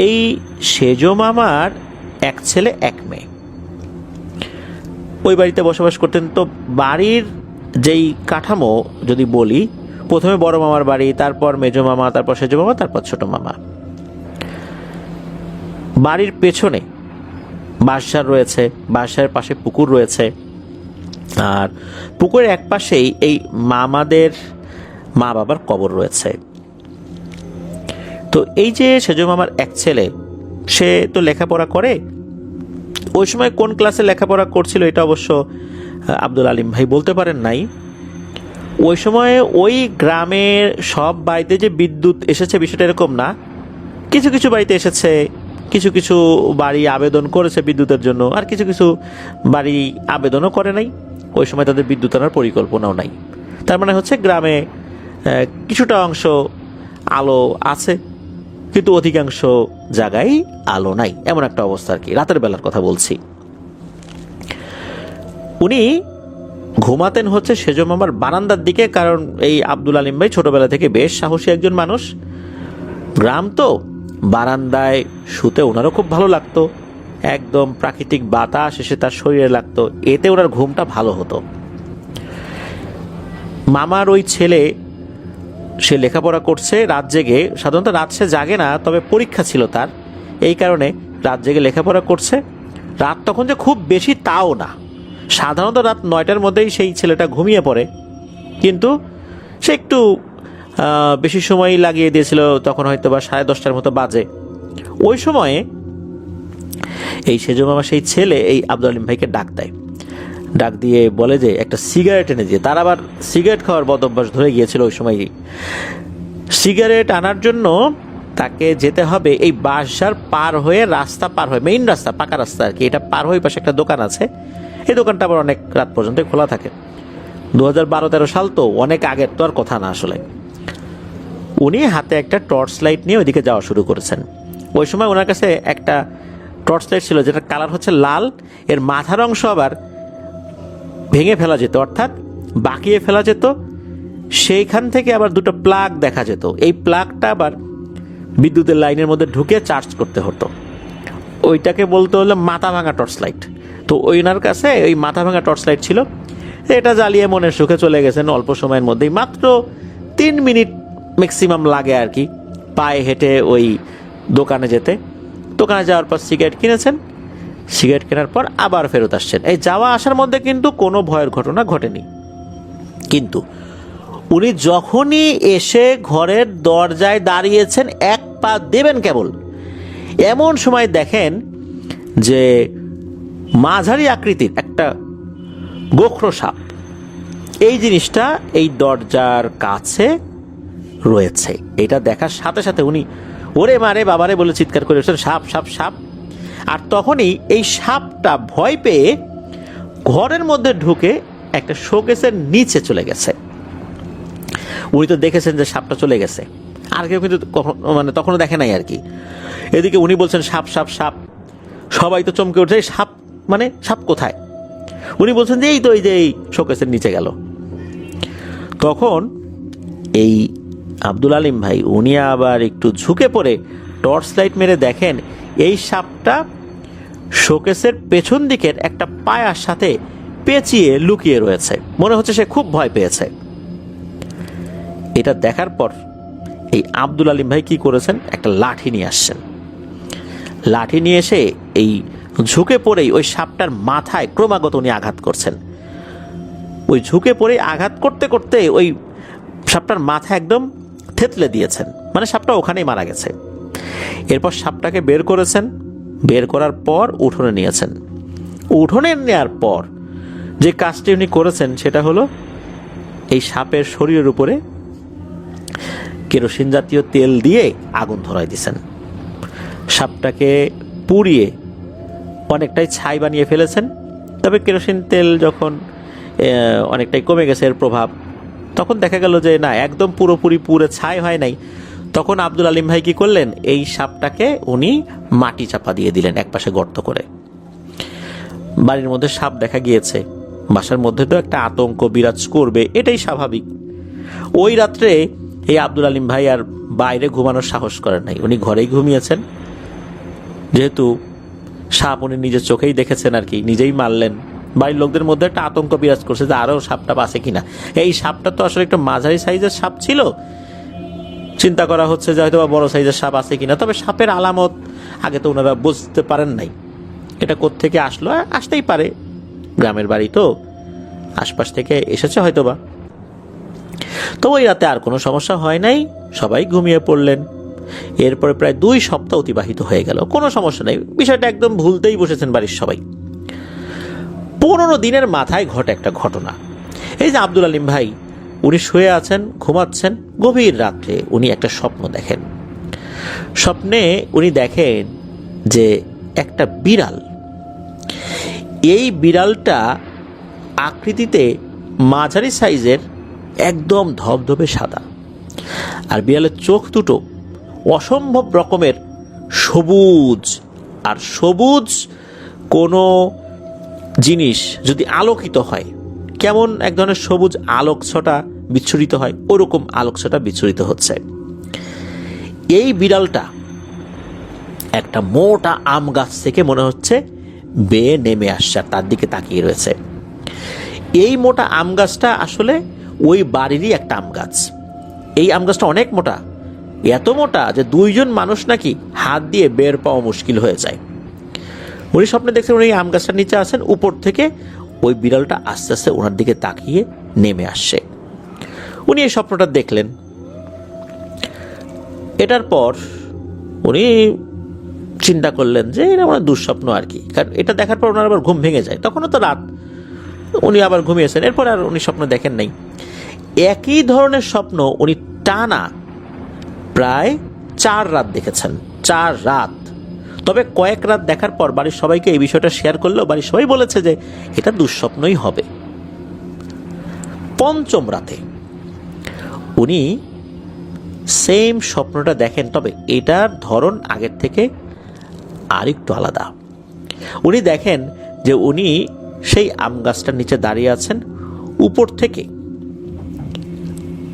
এই সেজো মামার এক ছেলে এক মেয়ে ওই বাড়িতে বসবাস করতেন। তো বাড়ির যেই কাঠামো যদি বলি, প্রথমে বড় মামার বাড়ি, তারপর মেজো মামা, তারপর সেজো মামা, তারপর ছোট মামা। বাড়ির পেছনে বাঁশঝাড় রয়েছে, বাঁশঝাড়ের পাশে পুকুর রয়েছে, আর পুকুরের এক পাশেই এই মামাদের মা বাবার কবর রয়েছে। তো এই যে সেজো মামার এক ছেলে, সে তো লেখাপড়া করে। ওই সময় কোন ক্লাসে লেখাপড়া করছিল এটা অবশ্য আব্দুল আলিম ভাই বলতে পারেন নাই। ওই সময় ওই গ্রামের সব বাড়িতে যে বিদ্যুৎ এসেছে বিষয়টা এরকম না। কিছু কিছু বাড়িতে এসেছে, কিছু কিছু বাড়ি আবেদন করেছে বিদ্যুতের জন্য, আর কিছু কিছু বাড়ি আবেদনও করে নাই। ওই সময় তাদের বিদ্যুৎ আনার পরিকল্পনাও নাই। তার মানে হচ্ছে গ্রামে কিছুটা অংশ আলো আছে, কিন্তু অধিকাংশ জায়গায় আলো নাই, এমন একটা অবস্থা আর কি। রাতের বেলার কথা বলছি। উনি ঘুমাতেন হচ্ছে সেজো মামার বারান্দার দিকে, কারণ এই আব্দুল আলিম ভাই ছোটবেলা থেকে বেশ সাহসী একজন মানুষ। গ্রাম তো, বারান্দায় শুতে ওনারও খুব ভালো লাগতো। একদম প্রাকৃতিক বাতাস এসে তার শরীরে লাগতো, এতে ওনার ঘুমটা ভালো হতো। মামার ওই ছেলে, সে লেখাপড়া করছে রাত জেগে। সাধারণত রাত সে জাগে না, তবে পরীক্ষা ছিল তার, এই কারণে রাত জেগে লেখাপড়া করছে। রাত তখন যে খুব বেশি তাও না, সাধারণত রাত 9টার মধ্যেই সেই ছেলেটা ঘুমিয়ে পড়ে, কিন্তু সে একটু বেশি সময় লাগিয়ে দিয়েছিল। তখন হয়তো বা 10:30টার মতো বাজে। ওই সময়ে এই সেজো মামা সেই ছেলে এই আব্দুল আলিম ভাইকে ডাক দেয়। ডাক দিয়ে বলে যে একটা সিগারেট এনে দিয়ে। তার আবার সিগারেট খাওয়ার বদ অভ্যাস ধরে গিয়েছিল ওই সময়। সিগারেট আনার জন্য তাকে যেতে হবে এই বাঁশঝাড় পার হয়ে, রাস্তা পার হয়ে, মেইন রাস্তা, পাকা রাস্তা আর কি, এটা পার হয়ে পাশে একটা দোকান আছে। এই দোকানটা আবার অনেক রাত পর্যন্ত খোলা থাকে। 2012-13 সাল তো, অনেক আগের তো আর কথা না আসলে। উনি হাতে একটা টর্চ লাইট নিয়ে ওইদিকে যাওয়া শুরু করেছেন। ওই সময় ওনার কাছে একটা টর্চ লাইট ছিল যেটার কালার হচ্ছে লাল। এর মাথার অংশ আবার ভেঙে ফেলা যেত, অর্থাৎ বাঁকিয়ে ফেলা যেত। সেইখান থেকে আবার দুটো প্লাগ দেখা যেত। এই প্লাগটা আবার বিদ্যুতের লাইনের মধ্যে ঢুকে চার্জ করতে হতো। ওইটাকে বলতে হলো মাথা ভাঙা টর্চ লাইট। তো ওনার কাছে ওই মাথা ভাঙা টর্চ লাইট ছিল। এটা জ্বালিয়ে মনের সুখে চলে গেছেন অল্প সময়ের মধ্যেই। মাত্র 3 মিনিট ম্যাক্সিমাম লাগে আর কি পায়ে হেঁটে ওই দোকানে যেতে। দোকানে যাওয়ার পর সিগারেট কিনেছেন। সিগারেট কেনার পর আবার ফেরত আসছেন। এই যাওয়া আসার মধ্যে কিন্তু কোনো ভয়ের ঘটনা ঘটেনি। কিন্তু উনি যখনই এসে ঘরের দরজায় দাঁড়িয়েছেন, এক পা দেবেন কেবল, এমন সময় দেখেন যে মাঝারি আকৃতির একটা গোখরো সাপ, এই জিনিসটা এই দরজার কাছে রয়েছে। এটা দেখার সাথে সাথে উনি ওরে মারে বাবারে বলে চিৎকার করে উঠছেন, সাপ সাপ সাপ। আর তখনই এই সাপটা ভয় পেয়ে ঘরের মধ্যে ঢুকে একটা শোকেসের নিচে চলে গেছে। উনি তো দেখেছেন যে সাপটা চলে গেছে, আর কেউ কিন্তু মানে তখনও দেখে নাই আর কি। এদিকে উনি বলছেন সাপ সাপ সাপ, সবাই তো চমকে উঠছে, সাপ মানে সাপ কোথায়? উনি বলছেন যে এই তো, এই যে এই শোকেসের নিচে গেল। তখন এই আব্দুল আলিম ভাই উনি আবার একটু ঝুঁকে পড়ে টর্চ লাইট মেরে দেখেন এই সাপটা শোকেসের পেছন দিকের একটা পায়ার সাথে পেঁচিয়ে লুকিয়ে রয়েছে। মনে হচ্ছে সে খুব ভয় পেয়েছে। এটা দেখার পর এই আব্দুল আলিম ভাই কি করেছেন, একটা লাঠি নিয়ে আসছেন। লাঠি নিয়ে এসে এই ঝুঁকে পড়েই ওই সাপটার মাথায় ক্রমাগত উনি আঘাত করছেন। ওই ঝুঁকে পড়ে আঘাত করতে করতে ওই সাপটার মাথা একদম থেতলে দিয়েছেন, মানে সাপটা ওখানেই মারা গেছে। এরপর সাপটাকে বের করেছেন। বের করার পর উঠোনে নিয়েছেন। উঠোনে নেওয়ার পর যে কাজটি উনি করেছেন সেটা হলো এই সাপের শরীরের উপরে কেরোসিন জাতীয় তেল দিয়ে আগুন ধরাই দিয়েছেন। সাপটাকে পুড়িয়ে অনেকটাই ছাই বানিয়ে ফেলেছেন। তবে কেরোসিন তেল যখন অনেকটাই কমে গেছে এর প্রভাব। তখন দেখা গেল যে না, একদম পুরোপুরি পুরে ছাই হয় নাই। তখন আব্দুল আলিম ভাই কি করলেন, এই সাপটাকে উনি মাটি চাপা দিয়ে দিলেন একপাশে গর্ত করে। বাড়ির মধ্যে সাপ দেখা গিয়েছে, বাসার মধ্যে তো একটা আতঙ্ক বিরাজ করবে, এটাই স্বাভাবিক। ওই রাত্রে এই আব্দুল আলিম ভাই আর বাইরে ঘুমানোর সাহস করেন নাই, উনি ঘরেই ঘুমিয়েছেন। যেহেতু সাপ উনি নিজের চোখেই দেখেছেন আর কি, নিজেই মারলেন। বাড়ির লোকদের মধ্যে একটা আতঙ্ক বিরাজ করছে যে আরও সাপটা আছে কিনা। এই সাপটা তো আসলে একটু মাঝারি সাইজের সাপ ছিল, চিন্তা করা হচ্ছে যে হয়তো বড় সাইজের সাপ আছে কিনা। তবে সাপের আলামত আগে তো ওনারা বুঝতে পারেন নাই, এটা কোত্থেকে আসলো, আসতেই পারে, গ্রামের বাড়ি তো, আশপাশ থেকে এসেছে হয়তোবা। তো ওই রাতে আর কোনো সমস্যা হয় নাই, সবাই ঘুমিয়ে পড়লেন। এরপরে প্রায় 2 সপ্তাহ অতিবাহিত হয়ে গেল, কোনো সমস্যা নেই, বিষয়টা একদম ভুলতেই বসেছেন বাড়ির সবাই। 15 দিনের মাথায় ঘটে একটা ঘটনা। এই যে আব্দুল আলিম ভাই, উনি শুয়ে আছেন, ঘুমাচ্ছেন, গভীর রাত্রে উনি একটা স্বপ্ন দেখেন। স্বপ্নে উনি দেখেন যে একটা বিড়াল, এই বিড়ালটা আকৃতিতে মাঝারি সাইজের, একদম ধবধবে সাদা, আর বিড়ালের চোখ দুটো অসম্ভব রকমের সবুজ। আর সবুজ কোনো জিনিস যদি আলোকিত হয়, কেমন এক ধরনের সবুজ আলোকছটা বিচ্ছুরিত হয়, ওরকম আলোকছটা বিচ্ছুরিত হচ্ছে। এই বিড়ালটা একটা মোটা আম গাছ থেকে মনে হচ্ছে বেয়ে নেমে আসছে, আর তার দিকে তাকিয়ে রয়েছে। এই মোটা আম গাছটা আসলে ওই বাড়িরই একটা আম গাছ। এই আম গাছটা অনেক মোটা, এত মোটা যে 2 জন মানুষ নাকি হাত দিয়ে বের পাওয়া মুশকিল হয়ে যায়। উনি স্বপ্নে দেখছেন উনি আম গাছটার নিচে আছেন, উপর থেকে ওই বিড়ালটা আস্তে আস্তে ওনার দিকে তাকিয়ে নেমে আসছে। উনি এই স্বপ্নটা দেখলেন। এটার পর উনি চিন্তা করলেন যে এটা আমার দুঃস্বপ্ন আর কি, কারণ এটা দেখার পর ওনার আবার ঘুম ভেঙে যায়। তখনও তো রাত, উনি আবার ঘুমিয়েছেন। এরপর আর উনি স্বপ্ন দেখেন নাই। একই ধরনের স্বপ্ন উনি টানা প্রায় 4 রাত দেখেছেন, 4 রাত। তবে কয়েক রাত দেখার পর বাড়ির সবাইকে এই বিষয়টা শেয়ার করলেও বাড়ির সবাই বলেছে যে এটা দুঃস্বপ্নই হবে। 5ম রাতে উনি সেম স্বপ্নটা দেখেন, তবে এটার ধরন আগের থেকে আরেকটু আলাদা। উনি দেখেন যে উনি সেই আম গাছটার নিচে দাঁড়িয়ে আছেন, উপর থেকে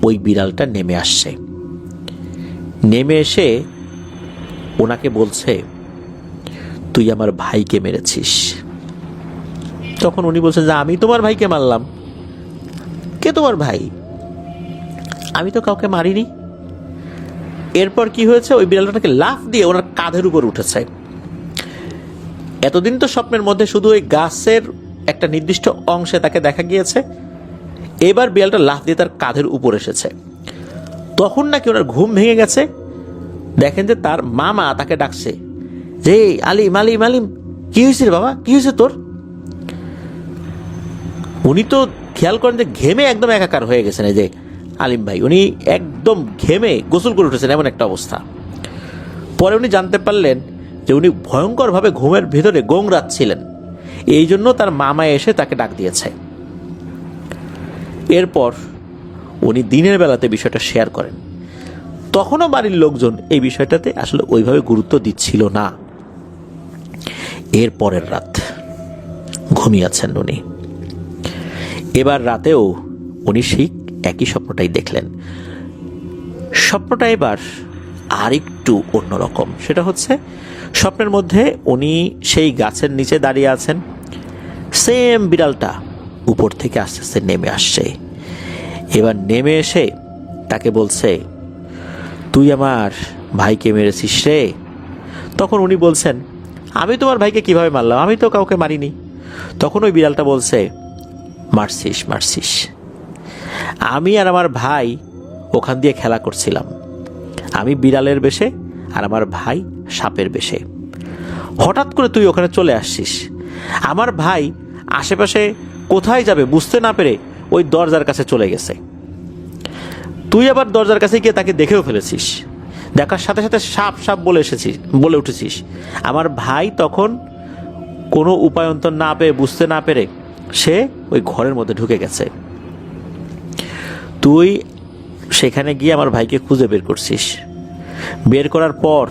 ওই বিড়ালটা নেমে আসছে। নেমে এসে ওনাকে বলছে, তুই আমার ভাইকে মেরেছিস। তখন উনি বলছেন যে আমি তোমার ভাইকে মারলাম? কে তোমার ভাই? আমি তো কাউকে মারিনি। এরপর কি হয়েছে, ওই বিড়ালটাকে লাফ দিয়ে ওনার কাঁধের উপর উঠেছে। এতদিন তো স্বপ্নের মধ্যে শুধু ওই গাছের একটা নির্দিষ্ট অংশে তাকে দেখা গিয়েছে, এবার বিড়ালটা লাফ দিয়ে তার কাঁধের উপর এসেছে। তখন নাকি ওনার ঘুম ভেঙে গেছে। দেখেন যে তার মামা তাকে ডাকছে যে আলিম আলিম আলিম, কি হয়েছে রে বাবা, কি হয়েছে তোর? উনি তো খেয়াল করেন যে ঘেমে একদম একাকার হয়ে গেছেন। এই যে আলিম ভাই, উনি একদম ঘেমে গোসল করে উঠেছেন, এমন একটা অবস্থা। পরে উনি জানতে পারলেন যে উনি ভয়ঙ্করভাবে ঘুমের ভিতরে গোংরাচ্ছিলেন, এই জন্য তার মামা এসে তাকে ডাক দিয়েছে। এরপর উনি দিনের বেলাতে বিষয়টা শেয়ার করেন। তখনও বাড়ির লোকজন এই বিষয়টাতে আসলে ওইভাবে গুরুত্ব দিচ্ছিল না। এর পরের রাত ঘুমিয়েছেন উনি। এবার রাতেও উনি সেই একই স্বপ্নটাই দেখলেন। স্বপ্নটা এবার আরেকটু অন্যরকম। সেটা হচ্ছে স্বপ্নের মধ্যে উনি সেই গাছের নিচে দাঁড়িয়ে আছেন, সেম বিড়ালটা উপর থেকে আস্তে আস্তে নেমে আসছে। এবার নেমে এসে তাকে বলছে, তুই আমার ভাইকে মেরেছিস রে। তখন উনি বলছেন, আমি তোমার ভাইকে কিভাবে মারলাম, আমি তো কাউকে মারিনি। তখন ওই বিড়ালটা বলছে, মারছিস মারছিস। আমি আর আমার ভাই ওখান দিয়ে খেলা করছিলাম, আমি বিড়ালের বেশে আর আমার ভাই সাপের বেশে। হঠাৎ করে তুই ওখানে চলে আসছিস। আমার ভাই আশেপাশে কোথায় যাবে বুঝতে না পেরে ওই দরজার কাছে চলে গেছে। তুই আবার দরজার কাছে গিয়ে তাকে দেখেও ফেলেছিস। দেখার সাথে সাথে সাপ সাপ বলে উঠেছিস। আমার ভাই তখন কোনো উপায়ন্তর না পেয়ে, বুঝতে না পেরে সে ওই ঘরের মধ্যে ঢুকে গেছে। তুই সেখানে গিয়ে আমার ভাইকে খুঁজে বের করছিস। বের করার পর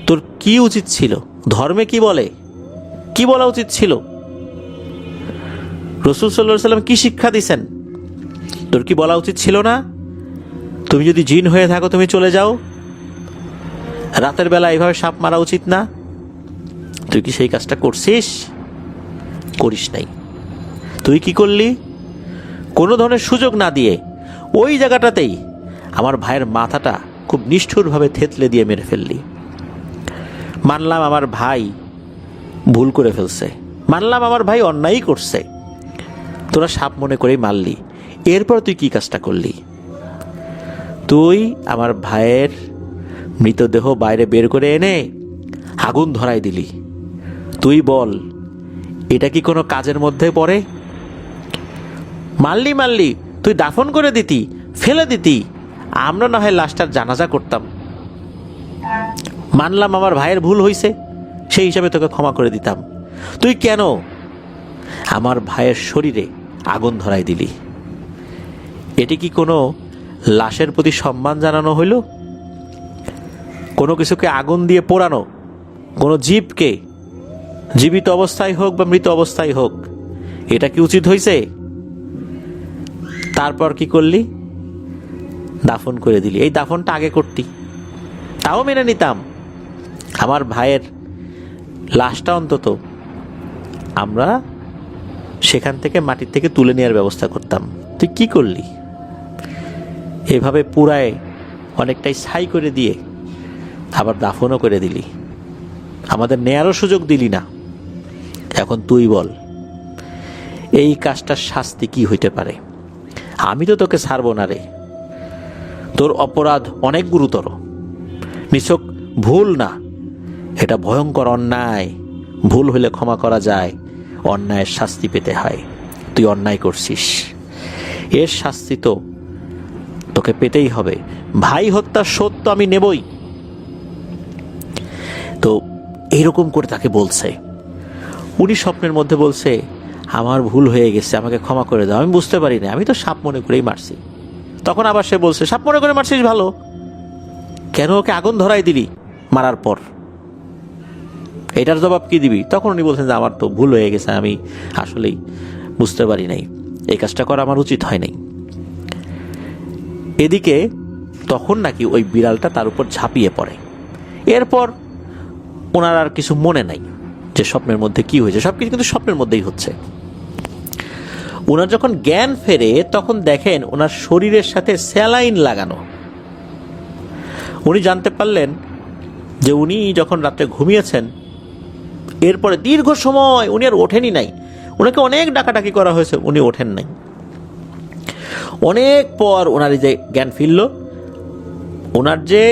তোর কি উচিত ছিল? ধর্মে কি বলে, কি বলা উচিত ছিল? রাসূল সাল্লাল্লাহু আলাইহি সাল্লাম কি শিক্ষা দিয়েছেন? তোর কি বলা উচিত ছিল না, তুমি যদি জিন হয়ে থাকো তুমি চলে যাও? রাতের বেলা এইভাবে সাপ মারা উচিত না? তুই কি সেই কাজটা করছিস? করিস নাই। তুই কি করলি? কোনো ধরনের সুযোগ না দিয়ে ওই জায়গাটাতেই আমার ভাইয়ের মাথাটা খুব নিষ্ঠুরভাবে থেতলে দিয়ে মেরে ফেললি। মানলাম আমার ভাই ভুল করে ফেলছে, মানলাম আমার ভাই অন্যায়ই করছে, তোরা সাপ মনে করেই মারলি। এরপর তুই কি কাজটা করলি? তুই আমার ভাইয়ের মৃতদেহ বাইরে বের করে এনে আগুন ধরাই দিলি। তুই বল, এটা কি কোনো কাজের মধ্যে পড়ে? মারলি, তুই দাফন করে দিতি, ফেলে দিতি, আমরা না হয় লাশটার জানাজা করতাম। মানলাম আমার ভাইয়ের ভুল হয়েছে, সেই হিসাবে তোকে ক্ষমা করে দিতাম। তুই কেন আমার ভাইয়ের শরীরে আগুন ধরাই দিলি? এটি কি কোনো লাশের প্রতি সম্মান জানানো হইল? কোনো কিছুকে আগুন দিয়ে পোড়ানো, কোনো জীবকে, জীবিত অবস্থায় হোক বা মৃত অবস্থায় হোক, এটা কি উচিত হয়েছে? তারপর কি করলি? দাফন করে দিলি। এই দাফনটা আগে করতি, তাও মেনে নিতাম। আমার ভাইয়ের লাশটা অন্তত আমরা সেখান থেকে মাটির থেকে তুলে নেওয়ার ব্যবস্থা করতাম। তুই কি করলি? এভাবে পুরায় অনেকটাই ছাই করে দিয়ে আবার দাফনও করে দিলি, আমাদের নেয়ারও সুযোগ দিলি না। এখন তুই বল, এই কাজটার শাস্তি কি হইতে পারে? আমি তো তোকে ছাড়বো না রে। তোর অপরাধ অনেক গুরুতর, নিছক ভুল না, এটা ভয়ঙ্কর অন্যায়। ভুল হলে ক্ষমা করা যায়, অন্যায়ের শাস্তি পেতে হয়। তুই অন্যায় করছিস, এর শাস্তি তো তোকে পেতেই হবে। ভাই হত্যার শোধ তো আমি নেবই। তো এইরকম করে তাকে বলছে। উনি স্বপ্নের মধ্যে বলছে, আমার ভুল হয়ে গেছে, আমাকে ক্ষমা করে দাও, আমি বুঝতে পারি না, আমি তো সাপ মনে করেই মারছি। তখন আবার সে বলছে, সাপ মনে করে মারছিস ভালো, কেন ওকে আগুন ধরাই দিলি মারার পর? এটার জবাব কি দিবি? তখন উনি বলছেন যে আমার তো ভুল হয়ে গেছে, আমি আসলেই বুঝতে পারি নাই, এই কাজটা করা আমার উচিত হয় নাই। এদিকে তখন নাকি ওই বিড়ালটা তার উপর ঝাঁপিয়ে পড়ে। এরপর ওনার আর কিছু মনে নাই যে স্বপ্নের মধ্যে কি হয়েছে, সবকিছু কিন্তু স্বপ্নের মধ্যেই হচ্ছে। ওনার যখন জ্ঞান ফেরে তখন দেখেন ওনার শরীরের সাথে স্যালাইন লাগানো। উনি জানতে পারলেন যে উনি যখন রাত্রে ঘুমিয়েছেন, এরপরে দীর্ঘ সময় উনি আর ওঠেনি নাই। ওনাকে অনেক ডাকাডাকি করা হয়েছে, উনি ওঠেন নাই। অনেক পর ওনার যে জ্ঞান ফিরল, ওনার যে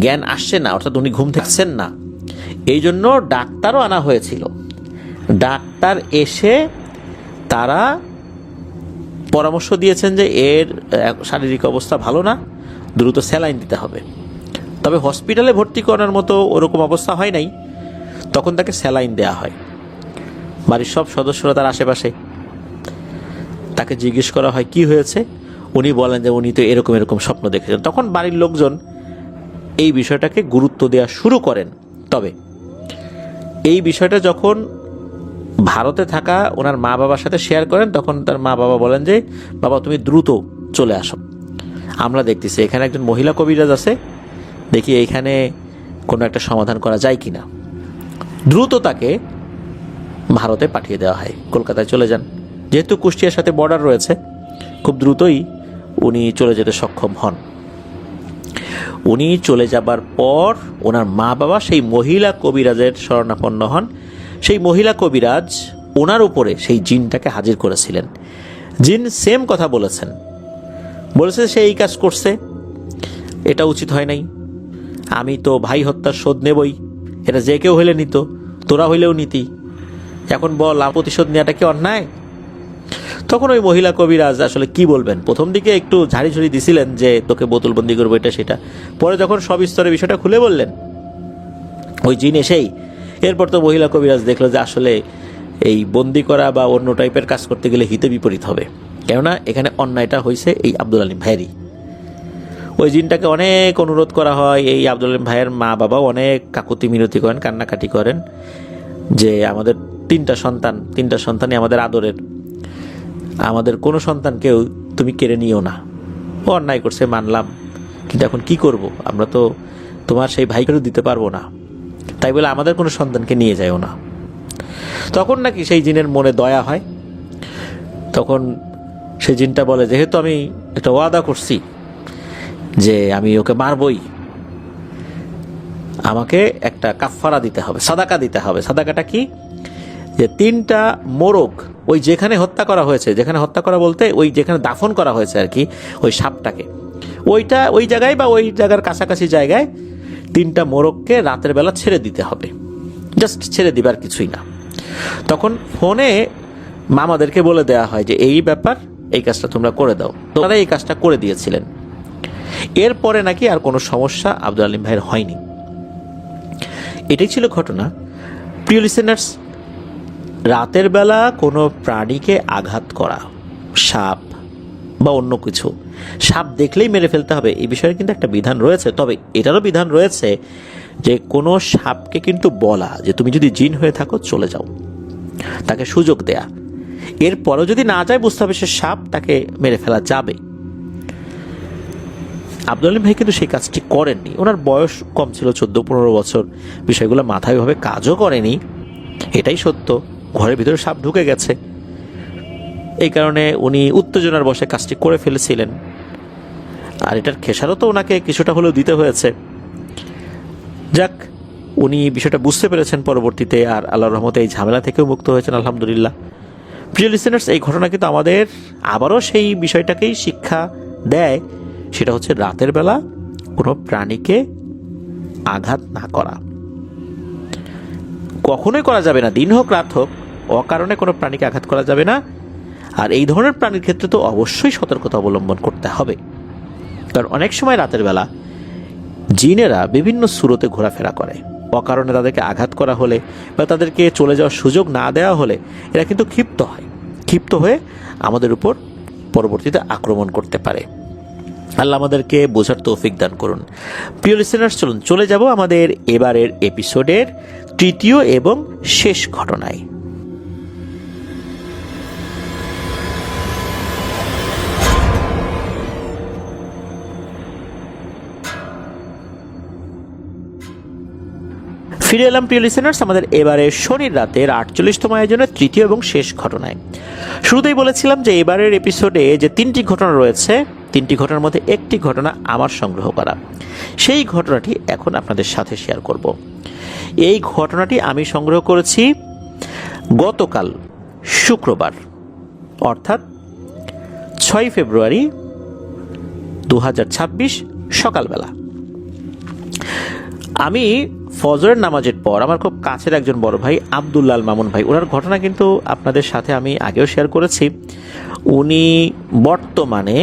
জ্ঞান আসছে না, অর্থাৎ উনি ঘুম থাকছেন না, এই জন্য ডাক্তারও আনা হয়েছিল। ডাক্তার এসে তারা পরামর্শ দিয়েছেন যে এর শারীরিক অবস্থা ভালো না, দ্রুত স্যালাইন দিতে হবে। তবে হসপিটালে ভর্তি করার মতো ওরকম অবস্থা হয় নাই, তখন তাকে স্যালাইন দেয়া হয়। বাড়ির সব সদস্যরা তার আশেপাশে, তাকে জিজ্ঞেস করা হয় কি হয়েছে, উনি বলেন যে উনি তো এরকম এরকম স্বপ্ন দেখেছেন। তখন বাড়ির লোকজন এই বিষয়টাকে গুরুত্ব দেওয়া শুরু করেন। তবে এই বিষয়টা যখন ভারতে থাকা ওনার মা বাবার সাথে শেয়ার করেন, তখন তার মা বাবা বলেন যে বাবা তুমি দ্রুত চলে আসো, আমরা দেখতেছি এখানে একজন মহিলা কবিরাজ আছে, দেখি এইখানে কোনো একটা সমাধান করা যায় কিনা। দ্রুত তাকে ভারতে পাঠিয়ে দেওয়া হয়, কলকাতায় চলে যান। যেহেতু কুষ্টিয়ার সাথে বর্ডার রয়েছে, খুব দ্রুতই উনি চলে যেতে সক্ষম হন। উনি চলে যাবার পর ওনার মা বাবা সেই মহিলা কবিরাজের শরণাপন্ন হন। সেই মহিলা কবিরাজ ওনার উপরে সেই জিনটাকে হাজির করেছিলেন। জিন সেম কথা বলেছেন, বলেছে সে এই কাজ করছে, এটা উচিত হয় নাই, আমি তো ভাই হত্যার শোধ নেবই, এটা যে কেউ হইলে নিত, তোরা হইলেও নীতি, এখন বল প্রতিশোধ নেওয়াটা কি অন্যায়? তখন ওই মহিলা কবিরাজ আসলে কি বলবেন, প্রথম দিকে একটু ঝাড়ি ঝুড়ি দিছিলেন যে তোকে বোতলবন্দি করবো এটা সেটা, পরে যখন সব স্তরে বিষয়টা খুলে বললেন ওই জিন এসেই, এরপর তো মহিলা কবিরাজ দেখলো যে আসলে এই বন্দি করা বা অন্য টাইপের কাজ করতে গেলে হিতে বিপরীত হবে। কেননা এখানে অন্যায়টা হয়েছে এই আব্দুল আলিম ভাইয়েরই। ওই জিনটাকে অনেক অনুরোধ করা হয়, এই আব্দুল আলিম ভাইয়ের মা বাবাও অনেক কাকুতি মিনতি করেন, কান্নাকাটি করেন যে আমাদের তিনটা সন্তানই আমাদের আদরের, আমাদের কোনো সন্তানকেও তুমি কেড়ে নিও না। ও অন্যায় করছে মানলাম, কিন্তু এখন কি করব, আমরা তো তোমার সেই ভাইকেও দিতে পারবো না, তাই বলে আমাদের কোনো সন্তানকে নিয়ে যায়ও না। তখন নাকি সেই জিনের মনে দয়া হয়, তখন সেই জিনটা বলে যেহেতু আমি একটা ওয়াদা করছি যে আমি ওকে মারবই, আমাকে একটা কাফফারা দিতে হবে, সাদাকা দিতে হবে। সাদাকাটা কি? যে 3টা মোরগ ওই যেখানে হত্যা করা হয়েছে, যেখানে হত্যা করা বলতে ওই যেখানে দাফন করা হয়েছে আর কি ওই সাপটাকে, ওই জায়গায় বা ওই জায়গার কাছাকাছি জায়গায় 3টা মোরগকে রাতের বেলা ছেড়ে দিতে হবে, জাস্ট ছেড়ে দিবার কিছুই না। তখন ফোনে মামাদেরকে বলে দেওয়া হয় যে এই ব্যাপার, এই কাজটা তোমরা করে দাও। তোমরা এই কাজটা করে দিয়েছিলেন। এরপরে নাকি আর কোনো সমস্যা আব্দুল আলিম ভাইয়ের হয়নি। এটাই ছিল ঘটনা। প্রিয় লিসেনার্স, রাতের বেলা কোনো প্রাণীকে আঘাত করা, সাপ বা অন্য কিছু, সাপ দেখলেই মেরে ফেলতে হবে এই বিষয়ে কিন্তু একটা বিধান রয়েছে। তবে এটারও বিধান রয়েছে যে কোনো সাপকে কিন্তু বলা যে তুমি যদি জিন হয়ে থাকো চলে যাও, তাকে সুযোগ দেয়া। এরপরেও যদি না যায় বুঝতে হবে সে সাপ, তাকে মেরে ফেলা যাবে। আব্দুল আলিম ভাই কিন্তু সেই কাজটি করেননি। ওনার বয়স কম ছিল, 14-15 বছর, বিষয়গুলো মাথায় ভাবে কাজও করেনি, এটাই সত্য। ঘরের ভিতরে সাপ ঢুকে গেছে, এই কারণে উনি উত্তেজনার বশে কাজটি করে ফেলেছিলেন। আর এটার খেসারও তো ওনাকে কিছুটা হলেও দিতে হয়েছে। যাক, উনি বিষয়টা বুঝতে পেরেছেন পরবর্তীতে, আর আল্লাহর রহমতে এই ঝামেলা থেকেও মুক্ত হয়েছেন আলহামদুলিল্লাহ। প্রিয় লিসেনার্স, এই ঘটনা কিন্তু আমাদের আবারও সেই বিষয়টাকেই শিক্ষা দেয়, সেটা হচ্ছে রাতের বেলা কোনো প্রাণীকে আঘাত না করা। কখনোই করা যাবে না, দিন হোক রাত হোক, অকারণে কোনো প্রাণীকে আঘাত করা যাবে না। আর এই ধরনের প্রাণীর ক্ষেত্রে তো অবশ্যই সতর্কতা অবলম্বন করতে হবে, কারণ অনেক সময় রাতের বেলা জিনেরা বিভিন্ন সুরতে ঘোরাফেরা করে। অকারণে তাদেরকে আঘাত করা হলে বা তাদেরকে চলে যাওয়ার সুযোগ না দেওয়া হলে এরা কিন্তু ক্ষিপ্ত হয়, ক্ষিপ্ত হয়ে আমাদের উপর পরবর্তীতে আক্রমণ করতে পারে। আল্লাহ আমাদেরকে বোঝার তৌফিক দান করুন। প্রিয় লিসেনার্স, চলুন চলে যাব আমাদের এবারের এপিসোডের 3য় এবং শেষ ঘটনায়। ফিরে এলাম প্রিয় লিসেনার্স আমাদের এবারে শনির রাতের 48তম আয়োজনের 3য় এবং শেষ ঘটনায়। শুরুতেই বলেছিলাম যে এবারের এপিসোডে যে 3টি ঘটনা রয়েছে, 3টি ঘটনার মধ্যে একটি ঘটনা আমার সংগ্রহ করা। সেই ঘটনাটি এখন আপনাদের সাথে শেয়ার করব। এই ঘটনাটি আমি সংগ্রহ করেছি গতকাল শুক্রবার, অর্থাৎ 6 ফেব্রুয়ারি 2026 সকালবেলা। আমি ফজরের নামাজের পর আমার খুব কাছের একজন বড় ভাই আব্দুল্লাহ মামুন ভাই, ওনার ঘটনা কিন্তু আপনাদের সাথে আমি আগেও শেয়ার করেছি। উনি বর্তমানে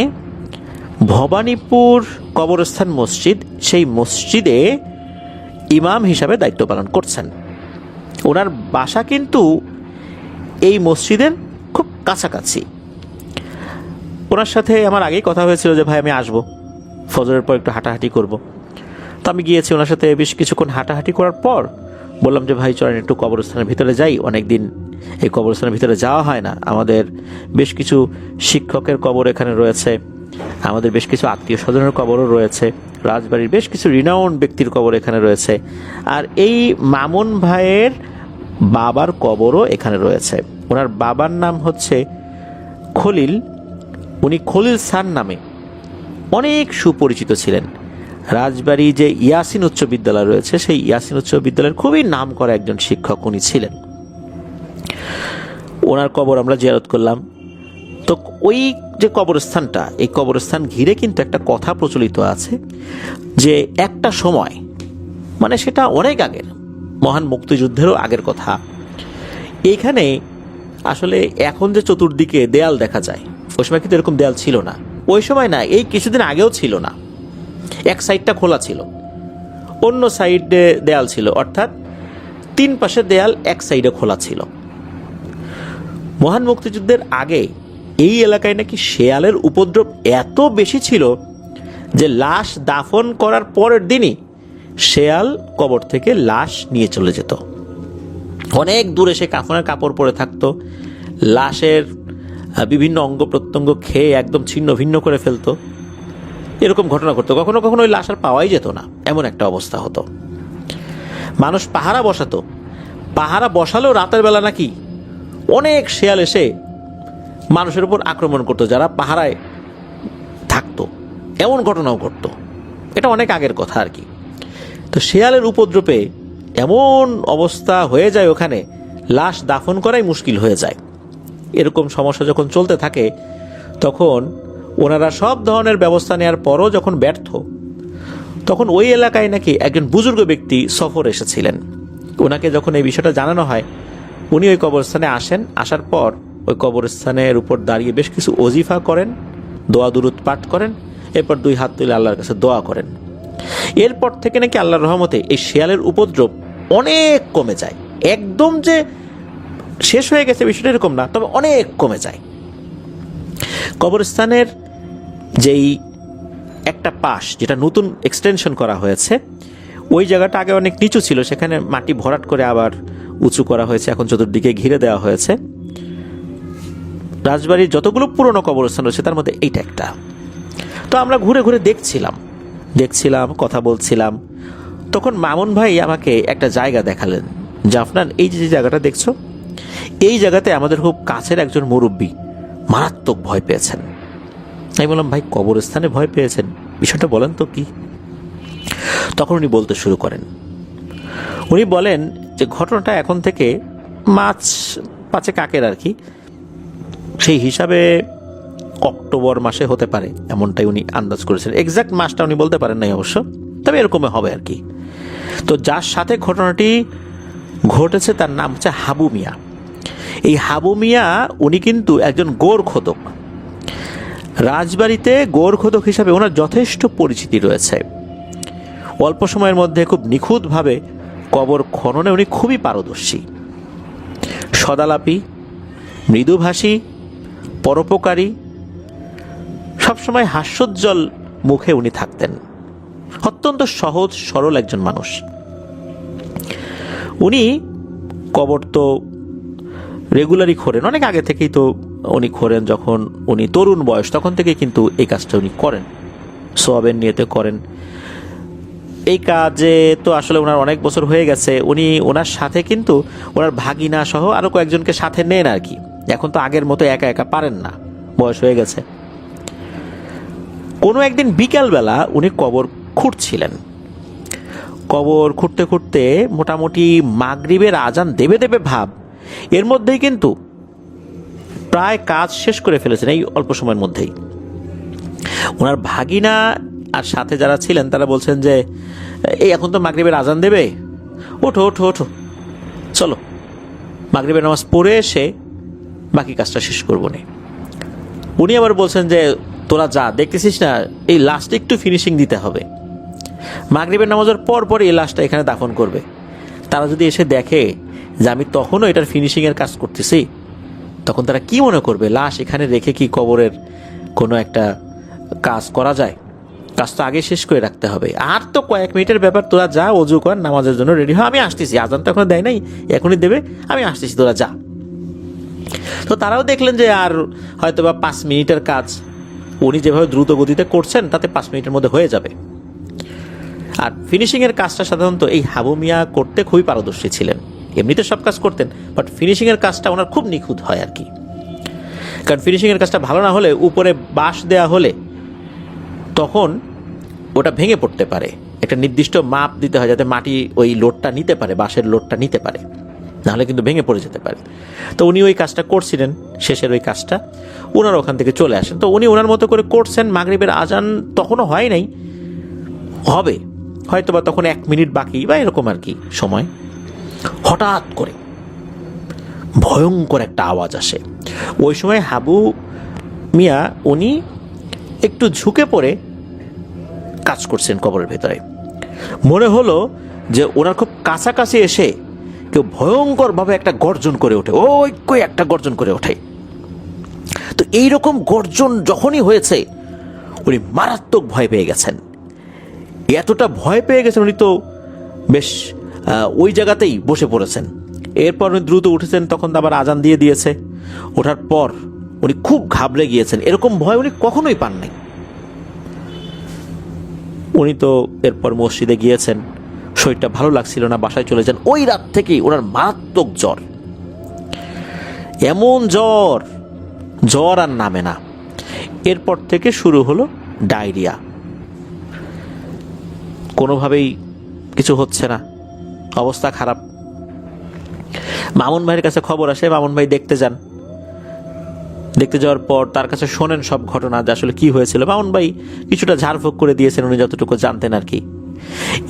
ভবানীপুর কবরস্থান মসজিদ, সেই মসজিদে ইমাম হিসাবে দায়িত্ব পালন করছেন। ওনার বাসা কিন্তু এই মসজিদের খুব কাছাকাছি। ওনার সাথে আমার আগেই কথা হয়েছিল যে ভাই আমি আসবো, ফজরের পর একটু হাঁটাহাঁটি করব। তো আমি গিয়েছি ওনার সাথে, বেশ কিছুক্ষণ হাঁটাহাঁটি করার পর বললাম যে ভাই চলেন একটু কবরস্থানের ভিতরে যাই, অনেকদিন এই কবরস্থানের ভিতরে যাওয়া হয় না। আমাদের বেশ কিছু শিক্ষকের কবর এখানে রয়েছে, আমাদের বেশ কিছু আত্মীয় স্বজনের কবরও রয়েছে, রাজবাড়ির বেশ কিছু রিনাউন্ড ব্যক্তির কবর এখানে রয়েছে, আর এই মামুন ভাইয়ের বাবার কবরও এখানে রয়েছে। ওনার বাবার নাম হচ্ছে খলিল, উনি খলিল সান নামে অনেক সুপরিচিত ছিলেন। রাজবাড়ি যে ইয়াসিন উচ্চ বিদ্যালয় রয়েছে, সেই ইয়াসিন উচ্চ বিদ্যালয়ের খুবই নাম করা একজন শিক্ষক উনি ছিলেন। ওনার কবর আমরা জিয়ারত করলাম। তো ওই যে কবরস্থানটা, এই কবরস্থান ঘিরে কিন্তু একটা কথা প্রচলিত আছে যে একটা সময়, মানে সেটা অনেক আগের, মহান মুক্তিযুদ্ধেরও আগের কথা, এইখানে আসলে এখন যে চতুর্দিকে দেয়াল দেখা যায়, ওই সময় কিন্তু এরকম দেয়াল ছিল না। ওই সময় না, এই কিছুদিন আগেও ছিল না। এক সাইডটা খোলা ছিল, অন্য সাইডে দেয়াল ছিল, অর্থাৎ 3 পাশের দেয়াল এক সাইডে খোলা ছিল। মহান মুক্তিযুদ্ধের আগে এই এলাকায় নাকি শেয়ালের উপদ্রব এত বেশি ছিল যে লাশ দাফন করার পরের দিনই শেয়াল কবর থেকে লাশ নিয়ে চলে যেত। অনেক দূরে সে কাফনের কাপড় পরে থাকতো, লাশের বিভিন্ন অঙ্গ প্রত্যঙ্গ খেয়ে একদম ছিন্ন ভিন্ন করে ফেলতো। এরকম ঘটনা ঘটতো, কখনো কখনো ওই লাশ আর পাওয়াই যেত না, এমন একটা অবস্থা হতো। মানুষ পাহারা বসাতো, পাহারা বসালেও রাতের বেলা নাকি অনেক শেয়াল এসে মানুষের উপর আক্রমণ করতো যারা পাহারায় থাকতো, এমন ঘটনাও ঘটতো। এটা অনেক আগের কথা আর কি। তো শেয়ালের উপদ্রবে এমন অবস্থা হয়ে যায় ওখানে, লাশ দাফন করাই মুশকিল হয়ে যায়। এরকম সমস্যা যখন চলতে থাকে তখন ওনারা সব ধরনের ব্যবস্থা নেওয়ার পরও যখন ব্যর্থ, তখন ওই এলাকায় নাকি একজন বুজুর্গ ব্যক্তি সফর এসেছিলেন। ওনাকে যখন এই বিষয়টা জানানো হয়, উনি ওই কবরস্থানে আসেন। আসার পর ওই কবরস্থানের উপর দাঁড়িয়ে বেশ কিছু ওজিফা করেন, দোয়া দুরুদ পাঠ করেন, এরপর 2 হাত তুলে আল্লাহর কাছে দোয়া করেন। এরপর থেকে নাকি আল্লাহর রহমতে এই শেয়ালের উপদ্রব অনেক কমে যায়। একদম যে শেষ হয়ে গেছে বিষয়টা এরকম না, তবে অনেক কমে যায়। কবরস্থানের যেই একটা পাশ যেটা নতুন এক্সটেনশন করা হয়েছে, ওই জায়গাটা আগে অনেক নিচু ছিল, সেখানে মাটি ভরাট করে আবার উঁচু করা হয়েছে, এখন চতুর্দিকে ঘিরে দেওয়া হয়েছে। রাজবাড়ির যতগুলো পুরনো কবরস্থান রয়েছে তার মধ্যে এইটা একটা। তো আমরা ঘুরে ঘুরে দেখছিলাম, কথা বলছিলাম। তখন মামুন ভাই আমাকে একটা জায়গা দেখালেন, জাফনান এই যে জায়গাটা দেখছো, এই জায়গাতে আমাদের খুব কাছের একজন মুরব্বী মারাত্মক ভয় পেয়েছেন। আমি বললাম, ভাই কবরস্থানে ভয় পেয়েছেন, বিষয়টা বলেন তো কি। তখন উনি বলতে শুরু করেন। উনি বলেন যে ঘটনাটা এখন থেকে 5 আগের আর কি, সেই হিসাবে অক্টোবর মাসে হতে পারে, এমনটাই উনি আন্দাজ করেছেন। এক্সাক্ট মাসটা উনি বলতে পারেন নাই অবশ্য, তবে এরকমই হবে আর কি। তো যার সাথে ঘটনাটি ঘটেছে তার নাম হচ্ছে হাবু মিয়া। এই হাবু মিয়া উনি কিন্তু একজন গোরখোদক। রাজবাড়িতে গোরখোদক হিসাবে ওনার যথেষ্ট পরিচিতি রয়েছে। অল্প সময়ের মধ্যে খুব নিখুঁতভাবে কবর খননে উনি খুবই পারদর্শী, সদালাপী, মৃদুভাষী, পরোপকারী, সবসময় হাস্যোজ্জ্বল মুখে উনি থাকতেন। অত্যন্ত সহজ সরল একজন মানুষ। উনি কবর তো রেগুলারই খোঁড়েন, অনেক আগে থেকেই তো উনি খোঁড়েন। যখন উনি তরুণ বয়স তখন থেকেই কিন্তু এই কাজটা উনি করেন, সওয়াবের নিয়তে করেন। এই কাজে তো আসলে ওনার অনেক বছর হয়ে গেছে। উনি ওনার সাথে কিন্তু ওনার ভাগিনা সহ আরও কয়েকজনকে সাথে নেন আর কি। এখন তো আগের মতো একা একা পারেন না, বয়স হয়ে গেছে। কোনো একদিন বিকালবেলা উনি কবর খুঁড়ছিলেন। কবর খুঁড়তে খুঁড়তে মোটামুটি মাগরিবের আজান দেবে ভাব, এর মধ্যেই কিন্তু প্রায় কাজ শেষ করে ফেলেছেন এই অল্প সময়ের মধ্যেই। ওনার ভাগিনা আর সাথে যারা ছিলেন তারা বলছেন যে এই এখন তো মাগরিবের আজান দেবে, ওঠো ওঠো ওঠো, চলো মাগরিবের নামাজ পড়ে এসে বাকি কাজটা শেষ করবো না। উনি আবার বলছেন যে তোরা যা, দেখতেছিস না এই লাশটা একটু ফিনিশিং দিতে হবে, মাগরিবের নামাজের পর পর এই লাশটা এখানে দাফন করবে। তারা যদি এসে দেখে যে আমি তখনও এটার ফিনিশিংয়ের কাজ করতেছি, তখন তারা কি মনে করবে, লাশ এখানে রেখে কি কবরের কোনো একটা কাজ করা যায়? কাজ তো আগে শেষ করে রাখতে হবে। আর তো কয়েক মিনিটের ব্যাপার, তোরা যা, অজু কর, নামাজের জন্য রেডি হয়, আমি আসতেছি, আজান তো এখন দেয় নাই, এখনই দেবে, আমি আসতেছি, তোরা যা। তো তারাও দেখলেন যে আর হয়তো বা 5 মিনিটের কাজ উনি যেভাবে দ্রুত গতিতে করছেন তাতে 5 মিনিটের মধ্যে হয়ে যাবে। আর ফিনিশিংয়ের কাজটা সাধারণত এই হাবু মিয়া করতে খুবই পারদর্শী ছিলেন। এমনিতে সব কাজ করতেন, বাট ফিনিশিংয়ের কাজটা ওনার খুব নিখুঁত হয় আর কি। কারণ ফিনিশিংয়ের কাজটা ভালো না হলে, উপরে বাঁশ দেয়া হলে তখন ওটা ভেঙে পড়তে পারে। একটা নির্দিষ্ট মাপ দিতে হয় যাতে মাটি ওই লোডটা নিতে পারে, বাঁশের লোডটা নিতে পারে, নাহলে কিন্তু ভেঙে পড়ে যেতে পারে। তো উনি ওই কাজটা করছিলেন, শেষের ওই কাজটা ওনারা ওখান থেকে চলে আসেন। তো উনি ওনার মতো করে করছেন। মাগরিবের আজান তখনও হয় নাই, হবে হয়তো বা তখন 1 মিনিট বাকি বা এরকম আর কি সময়। হঠাৎ করে ভয়ঙ্কর একটা আওয়াজ আসে। ওই সময় হাবু মিয়া উনি একটু ঝুঁকে পড়ে কাজ করছেন কবরের ভেতরে। মনে হলো যে ওনার খুব কাছাকাছি এসে কেউ ভয়ঙ্করভাবে একটা গর্জন করে ওঠে, ওই একটা গর্জন করে ওঠে। তো এইরকম গর্জন যখনই হয়েছে উনি মারাত্মক ভয় পেয়ে গেছেন। এতটা ভয় পেয়ে গেছেন উনি তো বেশ ওই জায়গাতেই বসে পড়েছেন। এরপর উনি দ্রুত উঠেছেন, তখন তো আবার আজান দিয়ে দিয়েছে। ওঠার পর উনি খুব ঘাবড়ে গিয়েছেন, এরকম ভয় উনি কখনোই পান নাই। উনি তো এরপর মসজিদে গিয়েছেন, শরীরটা ভালো লাগছিল না, বাসায় চলে যান। ওই রাত থেকেই ওনার মারাত্মক জ্বর, এমন জ্বর আর নামে না। এরপর থেকে শুরু হলো ডায়রিয়া, কোনোভাবেই কিছু হচ্ছে না, অবস্থা খারাপ। মামুন ভাইয়ের কাছে খবর আসে, মামুন ভাই দেখতে যান। দেখতে যাওয়ার পর তার কাছে শোনেন সব ঘটনা, যে আসলে কি হয়েছিল। মামুন ভাই কিছুটা ঝাড়ফুঁক করে দিয়েছেন, উনি যতটুকু জানতেন আর কি।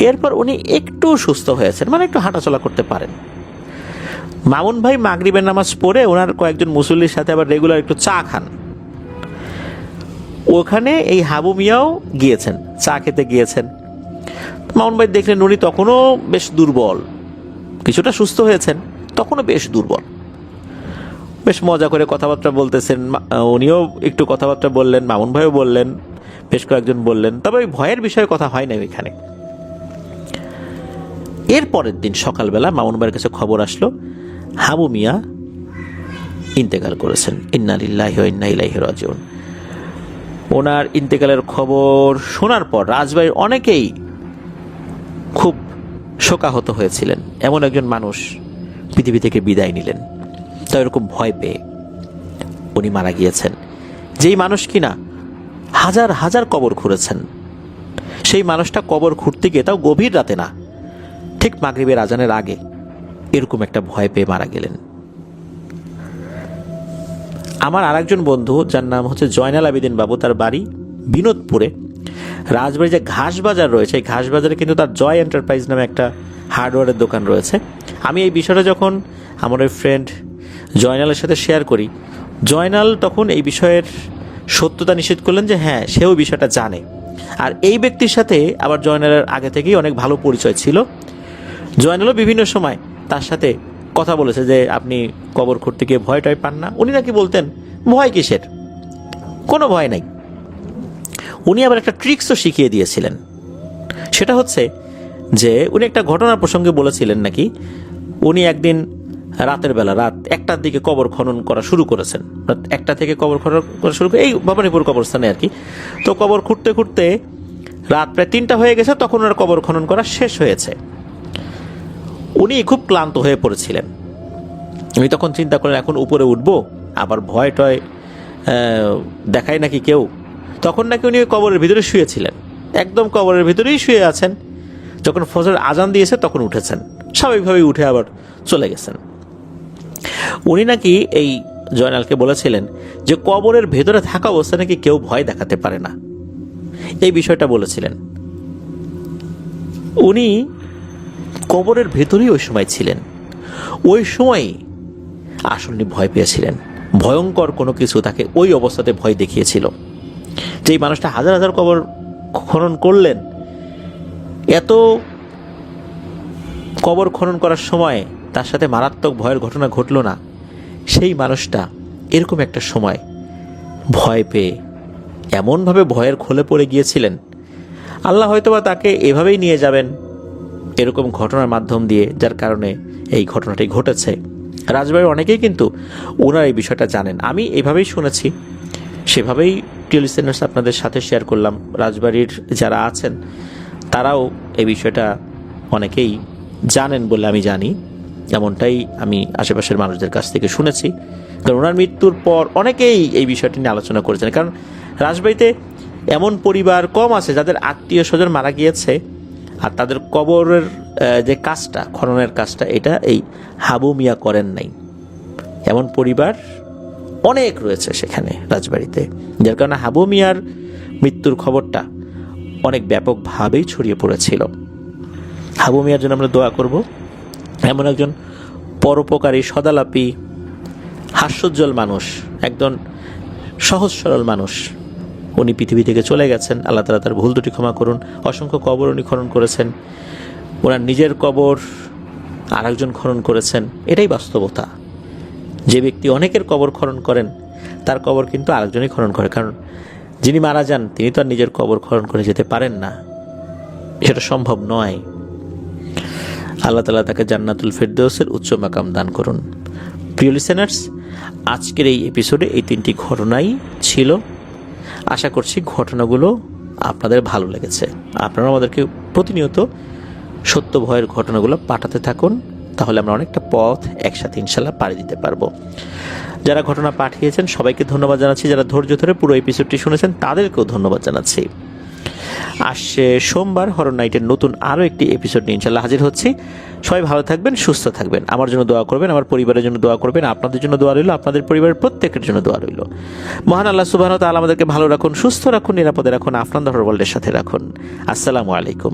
এরপর উনি একটু সুস্থ হয়েছেন, মানে একটু হাঁটাচলা করতে পারেন। মামুন ভাই মাগরিবের নামাজ পড়ে ওনার কয়েকজন মুসল্লির সাথে আবার রেগুলার একটু চা খান। ওখানে এই হাবু মিয়াও গিয়েছেন, চা খেতে গিয়েছেন। মামুন ভাই দেখলেন উনি তখনও বেশ দুর্বল, কিছুটা সুস্থ হয়েছেন, তখনও বেশ দুর্বল। বেশ মজা করে কথাবার্তা বলতেছেন, উনিও একটু কথাবার্তা বললেন, মামুন ভাইও বললেন, বেশ কয়েকজন বললেন। তবে ওই ভয়ের বিষয়ে কথা হয় না ওইখানে। এর পরের দিন সকালবেলা মামুন ভাইয়ের কাছে খবর আসলো হাবু মিয়া ইন্তেকাল করেছেন। ইন্না লিল্লাহি ওয়া ইন্না ইলাইহি রাজিউন। ওনার ইন্তেকালের খবর শোনার পর রাজবাড়ির অনেকেই খুব শোকাহত হয়েছিলেন। এমন একজন মানুষ পৃথিবী থেকে বিদায় নিলেন, তাই এরকম ভয় পেয়ে উনি মারা গিয়েছেন। যেই মানুষ কিনা হাজার হাজার কবর খুঁড়েছেন, সেই মানুষটা কবর খুঁড়তে গিয়ে, তাও গভীর রাতে না, ঠিক মাগরিবের আজানের আগে এরকম একটা ভয় পেয়ে মারা গেলেন। আমার আরেকজন বন্ধু, যার নাম হচ্ছে জয়নাল আবেদিন বাবু, তার বাড়ি বিনোদপুরে। রাজবাড়ি যে ঘাস বাজার রয়েছে, এই ঘাস বাজারে কিন্তু তার জয় এন্টারপ্রাইজ নামে একটা হার্ডওয়্যারের দোকান রয়েছে। আমি এই বিষয়টা যখন আমার ওই ফ্রেন্ড জয়নালের সাথে শেয়ার করি, জয়নাল তখন এই বিষয়ের সত্যতা নিশ্চিত করলেন যে হ্যাঁ, সেও বিষয়টা জানে। আর এই ব্যক্তির সাথে আবার জয়নালের আগে থেকেই অনেক ভালো পরিচয় ছিল। জয়নালও বিভিন্ন সময় তার সাথে কথা বলেছে যে আপনি কবর খুঁড়তে গিয়ে ভয় টয় পান না। উনি নাকি বলতেন ভয় কিসের, কোনো ভয় নাই। উনি আবার একটা ট্রিক্সও শিখিয়ে দিয়েছিলেন। সেটা হচ্ছে যে উনি একটা ঘটনার প্রসঙ্গে বলেছিলেন নাকি, উনি একদিন রাতের বেলা রাত 1টার দিকে কবর খনন করা শুরু করেছেন। রাত 1টা থেকে কবর খনন করা শুরু করে এই ভবানীপুর কবরস্থানে আর কি। তো কবর খুঁড়তে খুঁড়তে রাত প্রায় 3টা হয়ে গেছে, তখন ওনার কবর খনন করা শেষ হয়েছে। উনি খুব ক্লান্ত হয়ে পড়েছিলেন। উনি তখন চিন্তা করলেন এখন উপরে উঠবো, আবার ভয় টয় দেখায় নাকি কেউ। তখন নাকি উনি ওই কবরের ভিতরে শুয়েছিলেন, একদম কবরের ভিতরেই শুয়ে আছেন। যখন ফজর আজান দিয়েছে তখন উঠেছেন, স্বাভাবিকভাবেই উঠে আবার চলে গেছেন। উনি নাকি এই জয়নালকে বলেছিলেন যে কবরের ভেতরে থাকা অবস্থায় নাকি কেউ ভয় দেখাতে পারে না, এই বিষয়টা বলেছিলেন। উনি কবরের ভেতরেই ওই সময় ছিলেন, ওই সময় আসলে ভয় পেয়েছিলেন। ভয়ঙ্কর কোনো কিছু তাকে ওই অবস্থাতে ভয় দেখিয়েছিল। যেই মানুষটা হাজার হাজার কবর খনন করলেন, এত কবর খনন করার সময় তার সাথে মারাত্মক ভয়ের ঘটনা ঘটল না, সেই মানুষটা এরকম একটা সময় ভয় পেয়ে এমনভাবে ভয়ের খোলে পড়ে গিয়েছিলেন, আল্লাহ হয়তোবা তাকে এভাবেই নিয়ে যাবেন এরকম ঘটনার মাধ্যম দিয়ে, যার কারণে এই ঘটনাটি ঘটেছে। রাজবাড়ির অনেকেই কিন্তু ওনার এই বিষয়টা জানেন। আমি এভাবেই শুনেছি, সেভাবেই টেলিসেনার্স আপনাদের সাথে শেয়ার করলাম। রাজবাড়ির যারা আছেন তারাও এই বিষয়টা অনেকেই জানেন বলে আমি জানি, এমনটাই আমি আশেপাশের মানুষদের কাছ থেকে শুনেছি। কারণ ওনার মৃত্যুর পর অনেকেই এই বিষয়টি নিয়ে আলোচনা করেছেন। কারণ রাজবাড়িতে এমন পরিবার কম আছে যাদের আত্মীয় স্বজন মারা গিয়েছে, আর তাদের কবরের যে কাজটা, খননের কাজটা, এটা এই হাবু মিয়া করেন নাই। এমন পরিবার অনেক রয়েছে সেখানে রাজবাড়িতে, যার কারণে হাবু মিয়ার মৃত্যুর খবরটা অনেক ব্যাপকভাবেই ছড়িয়ে পড়েছিল। হাবু মিয়ার জন্য আমরা দোয়া করব। এমন একজন পরোপকারী, সদালাপী, হাস্যোজ্জ্বল মানুষ, একজন সহজ সরল মানুষ, উনি পৃথিবী থেকে চলে গেছেন। আল্লাহ তাআলা তার ভুল ত্রুটি ক্ষমা করুন। অসংখ্য কবর উনি খনন করেছেন। ওনার নিজের কবর আর একজন খনন করেছেন, এটাই বাস্তবতা। যে ব্যক্তি অনেকের কবর খনন করেন তার কবর কিন্তু আরেকজনই খনন করে, কারণ যিনি মারা যান তিনি তো আর নিজের কবর খনন করে যেতে পারেন না, সেটা সম্ভব নয়। আল্লাহ তাআলা তাকে জান্নাতুল ফেরদৌসের উচ্চ মাকাম দান করুন। প্রিয় লিসেনার্স, আজকের এই এপিসোডে এই 3টি ঘটনাই ছিল। আশা করছি ঘটনাগুলো আপনাদের ভালো লেগেছে। আপনারা আমাদেরকে প্রতিনিয়ত সত্য ভয়ের ঘটনাগুলো পাঠাতে থাকুন, তাহলে আমরা অনেকটা পথ একসাথে ইনশাল্লাহ পাড়ি দিতে পারবো। যারা ঘটনা পাঠিয়েছেন সবাইকে ধন্যবাদ জানাচ্ছি, যারা ধৈর্য ধরে পুরো এপিসোডটি শুনেছেন তাদেরকেও ধন্যবাদ জানাচ্ছি। আসছে সোমবার হরর নাইটের নতুন আরও একটি এপিসোড নিয়ে ইনশাল্লাহ হাজির হচ্ছি। সবাই ভালো থাকবেন, সুস্থ থাকবেন, আমার জন্য দোয়া করবেন, আমার পরিবারের জন্য দোয়া করবেন, আপনাদের জন্য দোয়া রইল, আপনাদের পরিবারের প্রত্যেকের জন্য দোয়া রইল। মহান আল্লাহ সুবহানাহু ওয়া তাআলা আমাদেরকে ভালো রাখুন, সুস্থ রাখুন, নিরাপদে রাখুন, আপনাদের হরর ওয়ার্ল্ডের সাথে রাখুন। আসসালামু আলাইকুম।